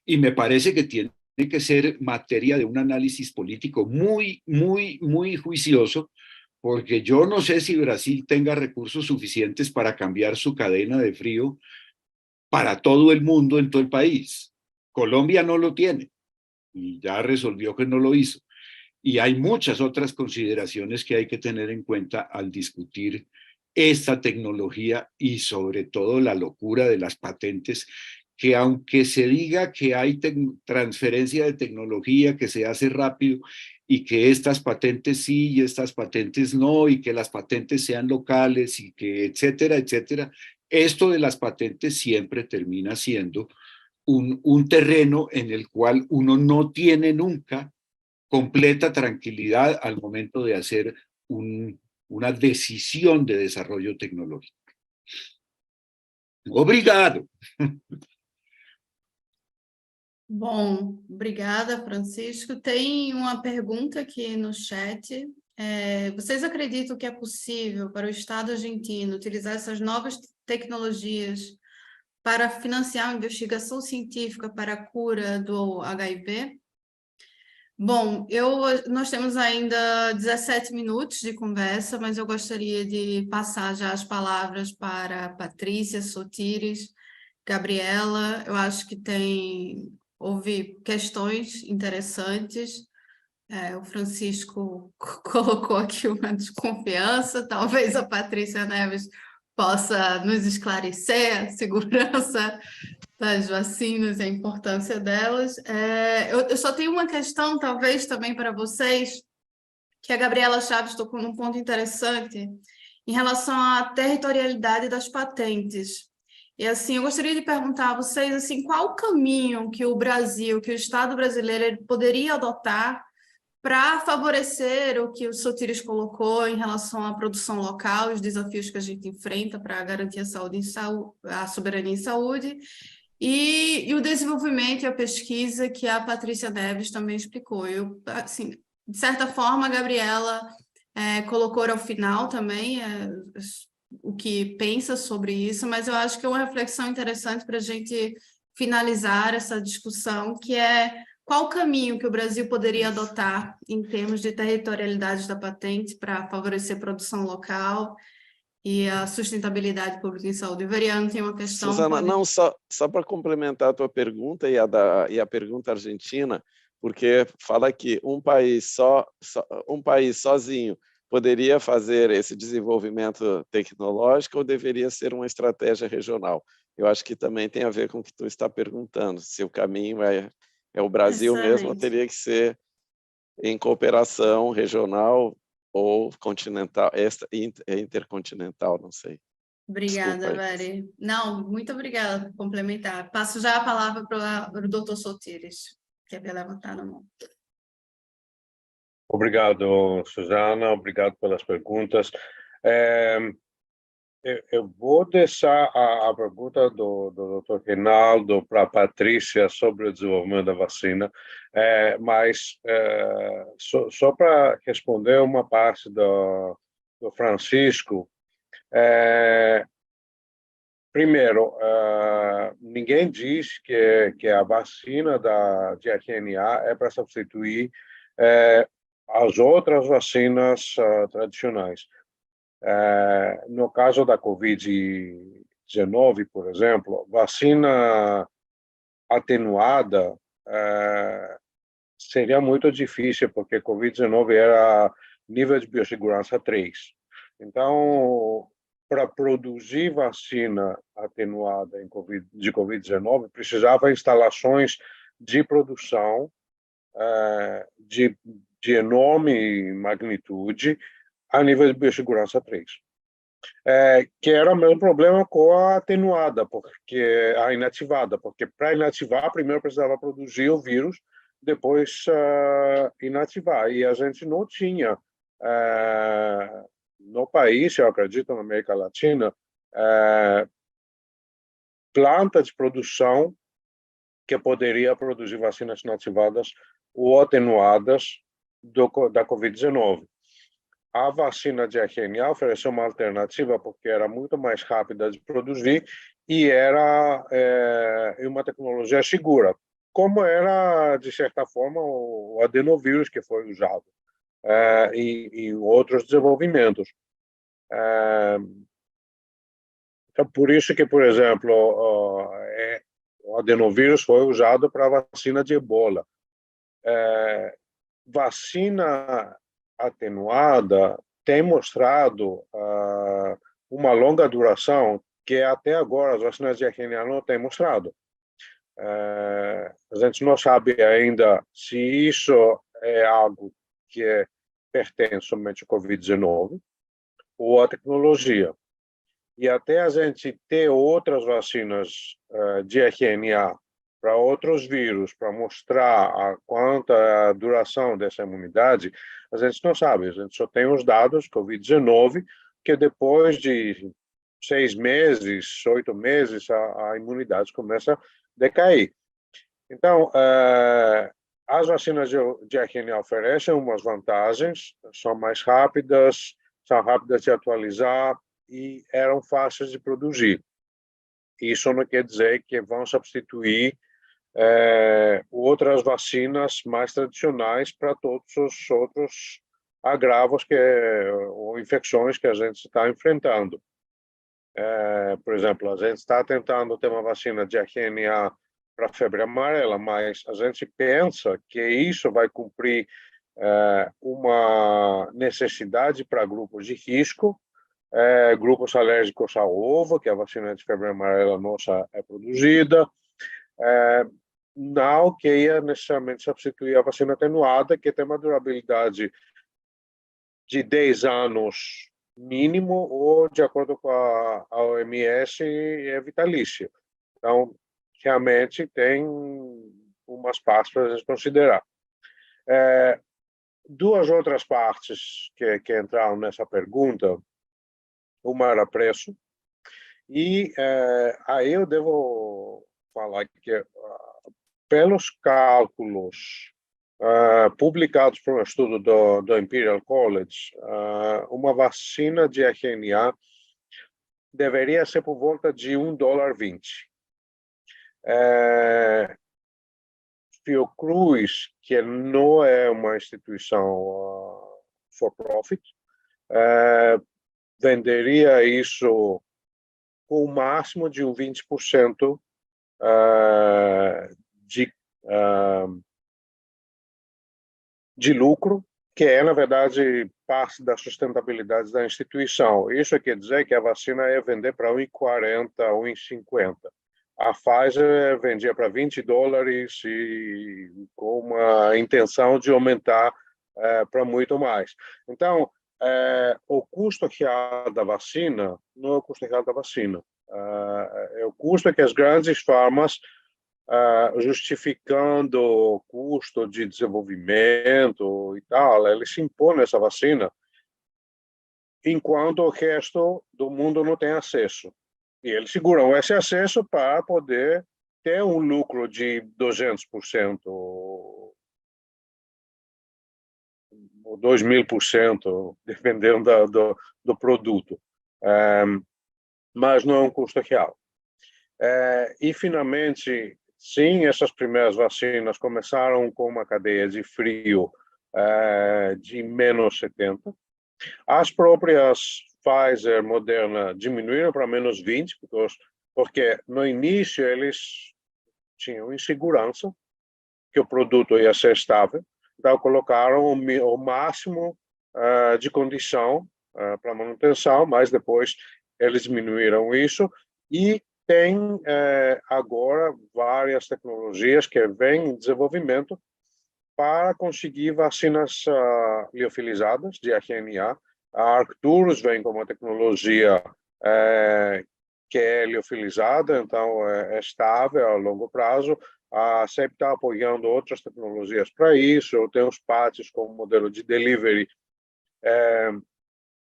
me parece que tiene que ser materia de un análisis político muy, muy, muy juicioso, porque yo no sé si Brasil tenga recursos suficientes para cambiar su cadena de frío para todo el mundo en todo el país. Colombia no lo tiene. y ya resolvió que no lo hizo. Y hay muchas otras consideraciones que hay que tener en cuenta al discutir esta tecnología y sobre todo la locura de las patentes, que aunque se diga que hay transferencia de tecnología, que se hace rápido y que estas patentes sí y estas patentes no, y que las patentes sean locales y que etcétera, etcétera, esto de las patentes siempre termina siendo un terreno en el cual uno no tiene nunca completa tranquilidad al momento de hacer una decisión de desarrollo tecnológico. Obrigado. Bom, obrigada, Francisco. Tem uma pergunta aqui no chat. Vocês acreditam que é possível para o Estado argentino utilizar essas novas tecnologias para financiar uma investigação científica para a cura do HIV? Bom, nós temos ainda 17 minutos de conversa, mas eu gostaria de passar já as palavras para Patrícia, Sotires, Gabriela. Eu acho que houve questões interessantes. O Francisco colocou aqui uma desconfiança, talvez a Patrícia Neves possa nos esclarecer a segurança das vacinas e a importância delas. Eu só tenho uma questão, talvez, também para vocês, que a Gabriela Chaves tocou num ponto interessante, em relação à territorialidade das patentes. E, assim, eu gostaria de perguntar a vocês, assim, qual o caminho que o Brasil, que o Estado brasileiro poderia adotar para favorecer o que o Sotires colocou em relação à produção local, os desafios que a gente enfrenta para garantir a soberania em saúde, e o desenvolvimento e a pesquisa que a Patrícia Neves também explicou. Assim, de certa forma, a Gabriela colocou ao final também o que pensa sobre isso, mas eu acho que é uma reflexão interessante para a gente finalizar essa discussão, que é qual o caminho que o Brasil poderia adotar em termos de territorialidade da patente para favorecer a produção local e a sustentabilidade pública em saúde. O Veriano tem uma questão... Susana, não, só para complementar a tua pergunta e a pergunta argentina, porque fala que um país sozinho poderia fazer esse desenvolvimento tecnológico ou deveria ser uma estratégia regional? Eu acho que também tem a ver com o que tu está perguntando, se o caminho é o Brasil mesmo, ou teria que ser em cooperação regional ou continental, intercontinental, não sei. Obrigada, Veri. Não, muito obrigada por complementar. Passo já a palavra para o doutor Sotires, que quer levantar a mão. Obrigado, Susana, obrigado pelas perguntas. Eu vou deixar a pergunta do Dr. Reinaldo para a Patrícia sobre o desenvolvimento da vacina, mas só para responder uma parte do Francisco, primeiro, ninguém diz que a vacina de RNA é para substituir as outras vacinas tradicionais. No caso da Covid-19, por exemplo, vacina atenuada seria muito difícil, porque Covid-19 era nível de biossegurança 3. Então, para produzir vacina atenuada de Covid-19, precisava instalações de produção de enorme magnitude a nível de biossegurança 3. Que era o mesmo problema com a atenuada, porque a inativada, porque para inativar, primeiro precisava produzir o vírus, depois inativar. E a gente não tinha, no país, eu acredito, na América Latina, planta de produção que poderia produzir vacinas inativadas ou atenuadas da Covid-19. A vacina de RNA ofereceu uma alternativa porque era muito mais rápida de produzir e era uma tecnologia segura, como era, de certa forma, o adenovírus que foi usado e outros desenvolvimentos. Então, por isso que, por exemplo, o adenovírus foi usado para a vacina de ebola. vacina atenuada tem mostrado uma longa duração que até agora as vacinas de RNA não têm mostrado. A gente não sabe ainda se isso é algo que pertence somente ao Covid-19 ou à tecnologia. E até a gente ter outras vacinas de RNA para outros vírus, para mostrar quanto é a duração dessa imunidade, a gente não sabe. A gente só tem os dados Covid-19, que depois de 6 meses, 8 meses, a imunidade começa a decair. Então, as vacinas de RNA oferecem umas vantagens, são mais rápidas, são rápidas de atualizar e eram fáceis de produzir. Isso não quer dizer que vão substituir outras vacinas mais tradicionais para todos os outros agravos ou infecções que a gente está enfrentando. Por exemplo, a gente está tentando ter uma vacina de RNA para a febre amarela, mas a gente pensa que isso vai cumprir uma necessidade para grupos de risco, grupos alérgicos ao ovo, que a vacina de febre amarela nossa é produzida, não que ia necessariamente substituir a vacina atenuada, que tem uma durabilidade de 10 anos mínimo, ou, de acordo com a OMS, é vitalícia. Então, realmente tem umas partes para a gente considerar. Duas outras partes que entraram nessa pergunta, uma era preço, e aí eu devo falar que, pelos cálculos publicados por um estudo do Imperial College, uma vacina de RNA deveria ser por volta de $1,20. Fiocruz, que não é uma instituição for profit, venderia isso com o máximo de 20% de lucro, que é, na verdade, parte da sustentabilidade da instituição. Isso quer dizer que a vacina ia vender para $1,40, $1,50. A Pfizer vendia para $20 e com uma intenção de aumentar para muito mais. Então, o custo real da vacina não é o custo real da vacina. É o custo que as grandes farmas, justificando o custo de desenvolvimento e tal, eles impõem essa vacina, enquanto o resto do mundo não tem acesso. E eles seguram esse acesso para poder ter um lucro de 200%, ou 2.000%, dependendo do produto. Mas não é um custo real. E, finalmente, sim, essas primeiras vacinas começaram com uma cadeia de frio de menos 70. As próprias Pfizer, Moderna, diminuíram para menos 20, porque no início eles tinham insegurança que o produto ia ser estável, então colocaram o máximo de condição para manutenção, mas depois eles diminuíram isso, e tem agora várias tecnologias que vêm em desenvolvimento para conseguir vacinas liofilizadas de RNA. A Arcturus vem com uma tecnologia que é liofilizada, então é estável a longo prazo. A CEP está apoiando outras tecnologias para isso. Tem os patches como modelo de delivery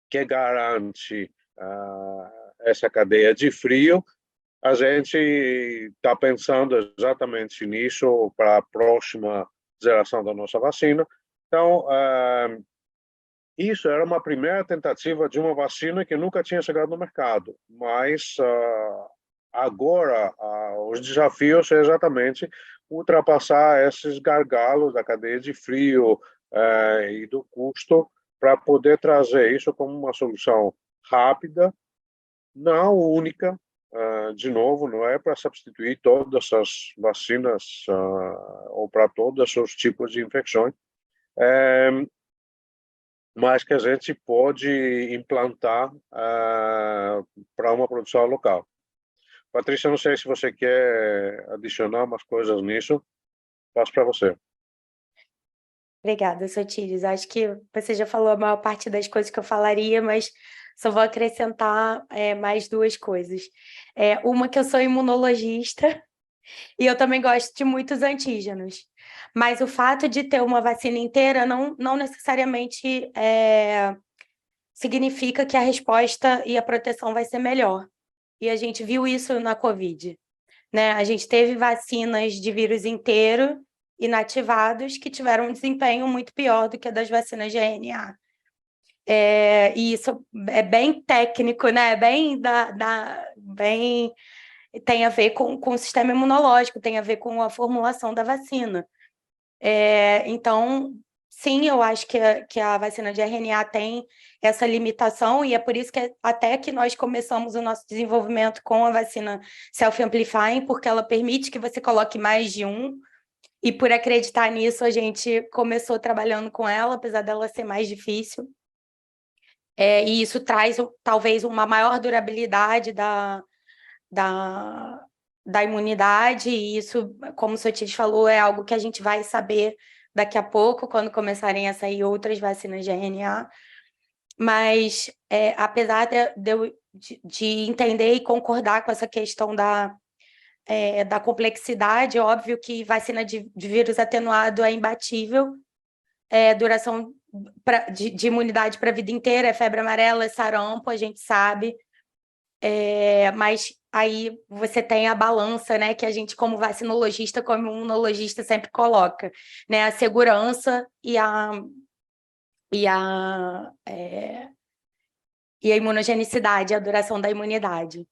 que garante essa cadeia de frio. A gente está pensando exatamente nisso para a próxima geração da nossa vacina. Então, isso era uma primeira tentativa de uma vacina que nunca tinha chegado no mercado, mas agora os desafios é exatamente ultrapassar esses gargalos da cadeia de frio e do custo para poder trazer isso como uma solução rápida, não única, de novo, não é para substituir todas as vacinas ou para todos os tipos de infecções, mas que a gente pode implantar para uma produção local. Patrícia, não sei se você quer adicionar umas coisas nisso, passo para você. Obrigada, Sotiris. Acho que você já falou a maior parte das coisas que eu falaria, mas só vou acrescentar mais duas coisas. Uma, que eu sou imunologista e eu também gosto de muitos antígenos. Mas o fato de ter uma vacina inteira não necessariamente significa que a resposta e a proteção vai ser melhor. E a gente viu isso na Covid, né? A gente teve vacinas de vírus inteiro inativados que tiveram um desempenho muito pior do que a das vacinas de RNA. E isso é bem técnico, né? Bem tem a ver com o sistema imunológico, tem a ver com a formulação da vacina. Então, sim, eu acho que a vacina de RNA tem essa limitação, e é por isso que até que nós começamos o nosso desenvolvimento com a vacina self-amplifying, porque ela permite que você coloque mais de um, e por acreditar nisso, a gente começou trabalhando com ela, apesar dela ser mais difícil. E isso traz, talvez, uma maior durabilidade da imunidade, e isso, como o Sotiris falou, é algo que a gente vai saber daqui a pouco, quando começarem a sair outras vacinas de RNA. Mas, apesar de entender e concordar com essa questão da complexidade, é óbvio que vacina de vírus atenuado é imbatível, duração de imunidade para a vida inteira, é febre amarela, é sarampo, a gente sabe, mas aí você tem a balança, né, que a gente, como vacinologista, como imunologista, sempre coloca, né, a segurança e a imunogenicidade, a duração da imunidade.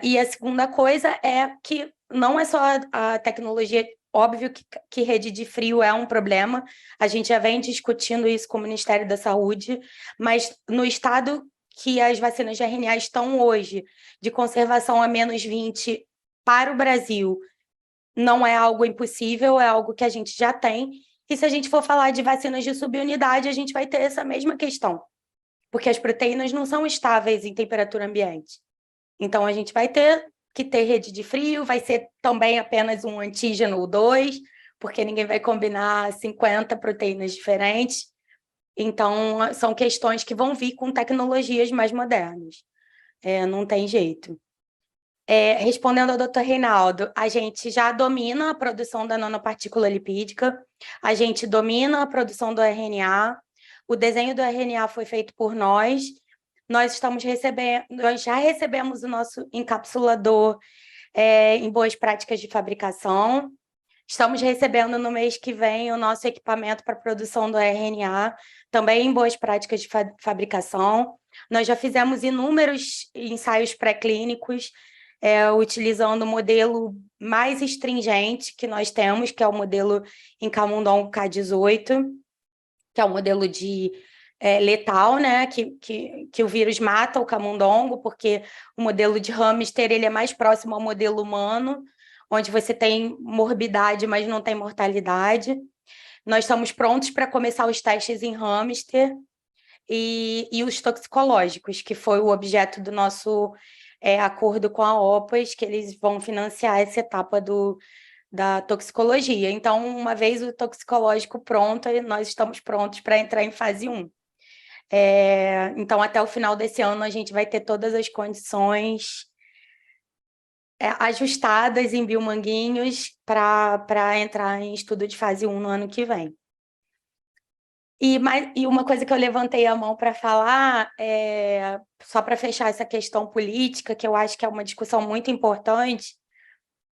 E a segunda coisa é que não é só a tecnologia, óbvio que rede de frio é um problema, a gente já vem discutindo isso com o Ministério da Saúde, mas no estado que as vacinas de RNA estão hoje, de conservação a menos 20 para o Brasil, não é algo impossível, é algo que a gente já tem, e se a gente for falar de vacinas de subunidade, a gente vai ter essa mesma questão, porque as proteínas não são estáveis em temperatura ambiente. Então, a gente vai ter que ter rede de frio, vai ser também apenas um antígeno ou 2, porque ninguém vai combinar 50 proteínas diferentes. Então, são questões que vão vir com tecnologias mais modernas. Não tem jeito. Respondendo ao Dr. Reinaldo, a gente já domina a produção da nanopartícula lipídica, a gente domina a produção do RNA, o desenho do RNA foi feito por nós, nós já recebemos o nosso encapsulador em boas práticas de fabricação, estamos recebendo no mês que vem o nosso equipamento para produção do RNA, também em boas práticas de fabricação. Nós já fizemos inúmeros ensaios pré-clínicos, utilizando o modelo mais stringente que nós temos, que é o modelo em camundongo K18, que é o modelo de letal, né? Que o vírus mata o camundongo, porque o modelo de hamster ele é mais próximo ao modelo humano, onde você tem morbidade, mas não tem mortalidade. Nós estamos prontos para começar os testes em hamster e os toxicológicos, que foi o objeto do nosso acordo com a OPAS, que eles vão financiar essa etapa da toxicologia. Então, uma vez o toxicológico pronto, nós estamos prontos para entrar em fase 1. Então, até o final desse ano, a gente vai ter todas as condições ajustadas em biomanguinhos para entrar em estudo de fase 1 no ano que vem. E uma coisa que eu levantei a mão para falar, só para fechar essa questão política, que eu acho que é uma discussão muito importante,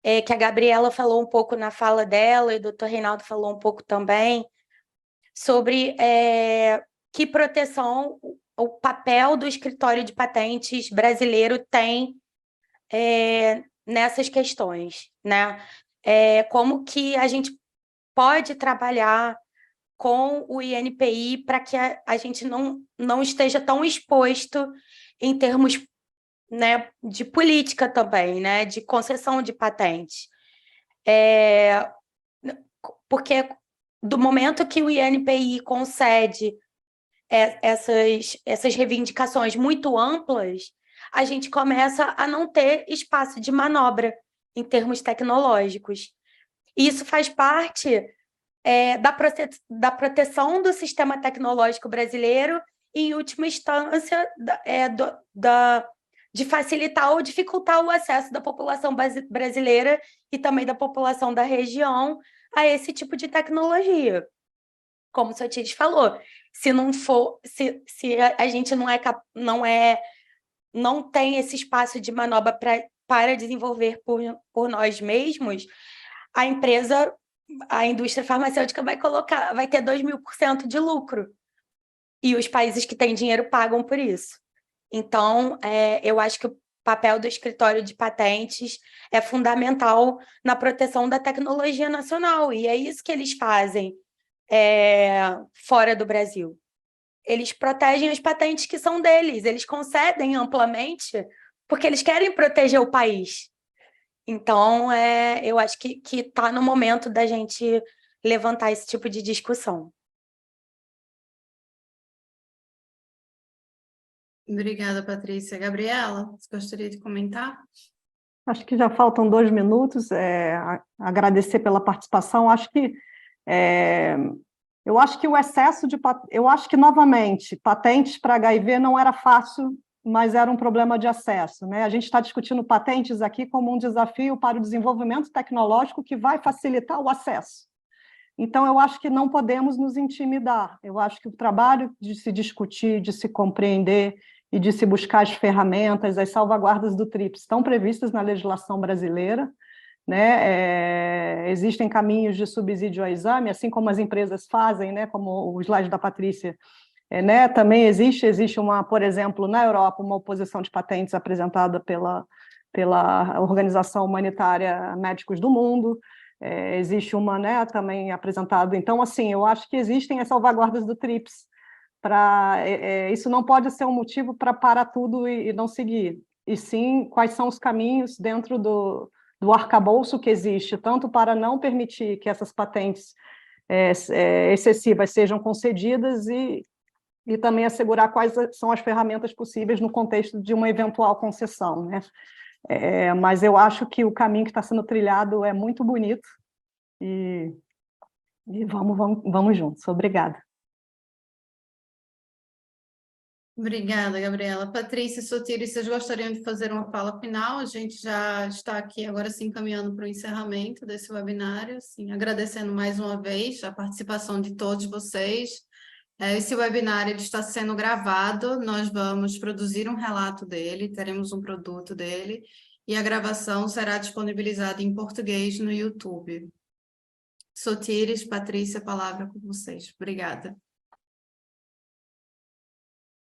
que a Gabriela falou um pouco na fala dela, e o Dr. Reinaldo falou um pouco também, sobre que proteção o papel do escritório de patentes brasileiro tem nessas questões, né? Como que a gente pode trabalhar com o INPI para que a gente não esteja tão exposto em termos né, de política também, né, de concessão de patentes. Porque do momento que o INPI concede essas reivindicações muito amplas, a gente começa a não ter espaço de manobra em termos tecnológicos. E isso faz parte da proteção do sistema tecnológico brasileiro e, em última instância, de facilitar ou dificultar o acesso da população brasileira e também da população da região a esse tipo de tecnologia. Como o Sotiris falou, se a gente não tem esse espaço de manobra para desenvolver por nós mesmos, a indústria farmacêutica vai ter 2.000% de lucro. E os países que têm dinheiro pagam por isso. Então, eu acho que o papel do escritório de patentes é fundamental na proteção da tecnologia nacional. E é isso que eles fazem fora do Brasil. Eles protegem as patentes que são deles. Eles concedem amplamente porque eles querem proteger o país. Então, eu acho que está no momento da gente levantar esse tipo de discussão. Obrigada, Patrícia. Gabriela, você gostaria de comentar? Acho que já faltam 2 minutos. Agradecer pela participação. Eu acho que o excesso de... Eu acho que, novamente, patentes para HIV não era fácil, mas era um problema de acesso, né? A gente está discutindo patentes aqui como um desafio para o desenvolvimento tecnológico que vai facilitar o acesso. Então, eu acho que não podemos nos intimidar. Eu acho que o trabalho de se discutir, de se compreender e de se buscar as ferramentas, as salvaguardas do TRIPS estão previstas na legislação brasileira, né? Existem caminhos de subsídio ao exame, assim como as empresas fazem, né? Como o slide da Patrícia, né? Também existe por exemplo, na Europa, uma oposição de patentes apresentada pela Organização Humanitária Médicos do Mundo. Existe uma, né, também apresentada. Então, assim, eu acho que existem as salvaguardas do TRIPS. Isso não pode ser um motivo para parar tudo e não seguir. E sim, quais são os caminhos dentro do arcabouço que existe, tanto para não permitir que essas patentes excessivas sejam concedidas e também assegurar quais são as ferramentas possíveis no contexto de uma eventual concessão, né? Mas eu acho que o caminho que está sendo trilhado é muito bonito e vamos juntos. Obrigada. Obrigada, Gabriela. Patrícia, Sotiris, vocês gostariam de fazer uma fala final? A gente já está aqui agora sim encaminhando para o encerramento desse webinário, assim, agradecendo mais uma vez a participação de todos vocês. Esse webinar ele está sendo gravado, nós vamos produzir um relato dele, teremos um produto dele, e a gravação será disponibilizada em português no YouTube. Sotiris, Patrícia, a palavra com vocês. Obrigada.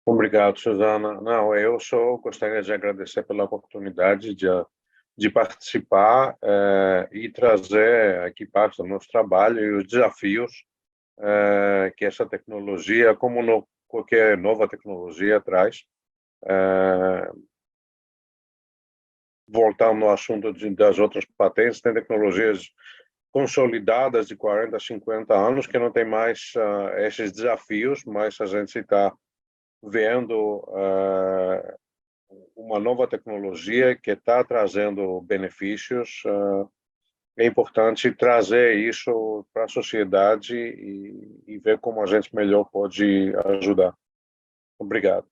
Obrigado, Suzana. Não, eu só gostaria de agradecer pela oportunidade de participar e trazer aqui parte do nosso trabalho e os desafios que essa tecnologia, como qualquer nova tecnologia, traz. Voltando ao assunto das outras patentes, tem tecnologias consolidadas de 40, 50 anos que não tem mais esses desafios, mas a gente está vendo uma nova tecnologia que está trazendo benefícios. É importante trazer isso para a sociedade e ver como a gente melhor pode ajudar. Obrigado.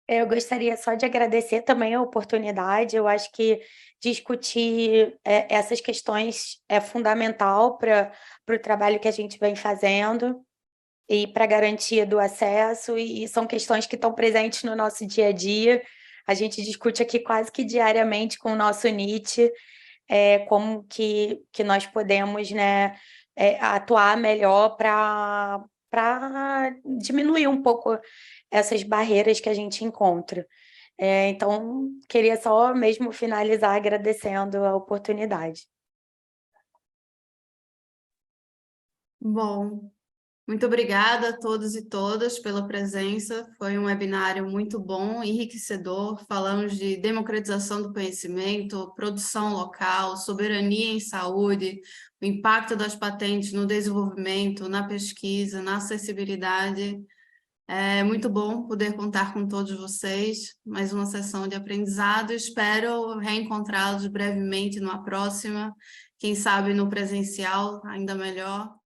Eu gostaria só de agradecer também a oportunidade. Eu acho que discutir essas questões é fundamental para o trabalho que a gente vem fazendo e para a garantia do acesso, e são questões que estão presentes no nosso dia a dia. A gente discute aqui quase que diariamente com o nosso NIT, como que nós podemos, né, atuar melhor para diminuir um pouco essas barreiras que a gente encontra. Então, queria só mesmo finalizar agradecendo a oportunidade. Bom, Muito obrigada a todos e todas pela presença. Foi um webinário muito bom, enriquecedor. Falamos de democratização do conhecimento, produção local, soberania em saúde, o impacto das patentes no desenvolvimento, na pesquisa, na acessibilidade. É muito bom poder contar com todos vocês. Mais uma sessão de aprendizado. Espero reencontrá-los brevemente numa próxima. Quem sabe no presencial, ainda melhor.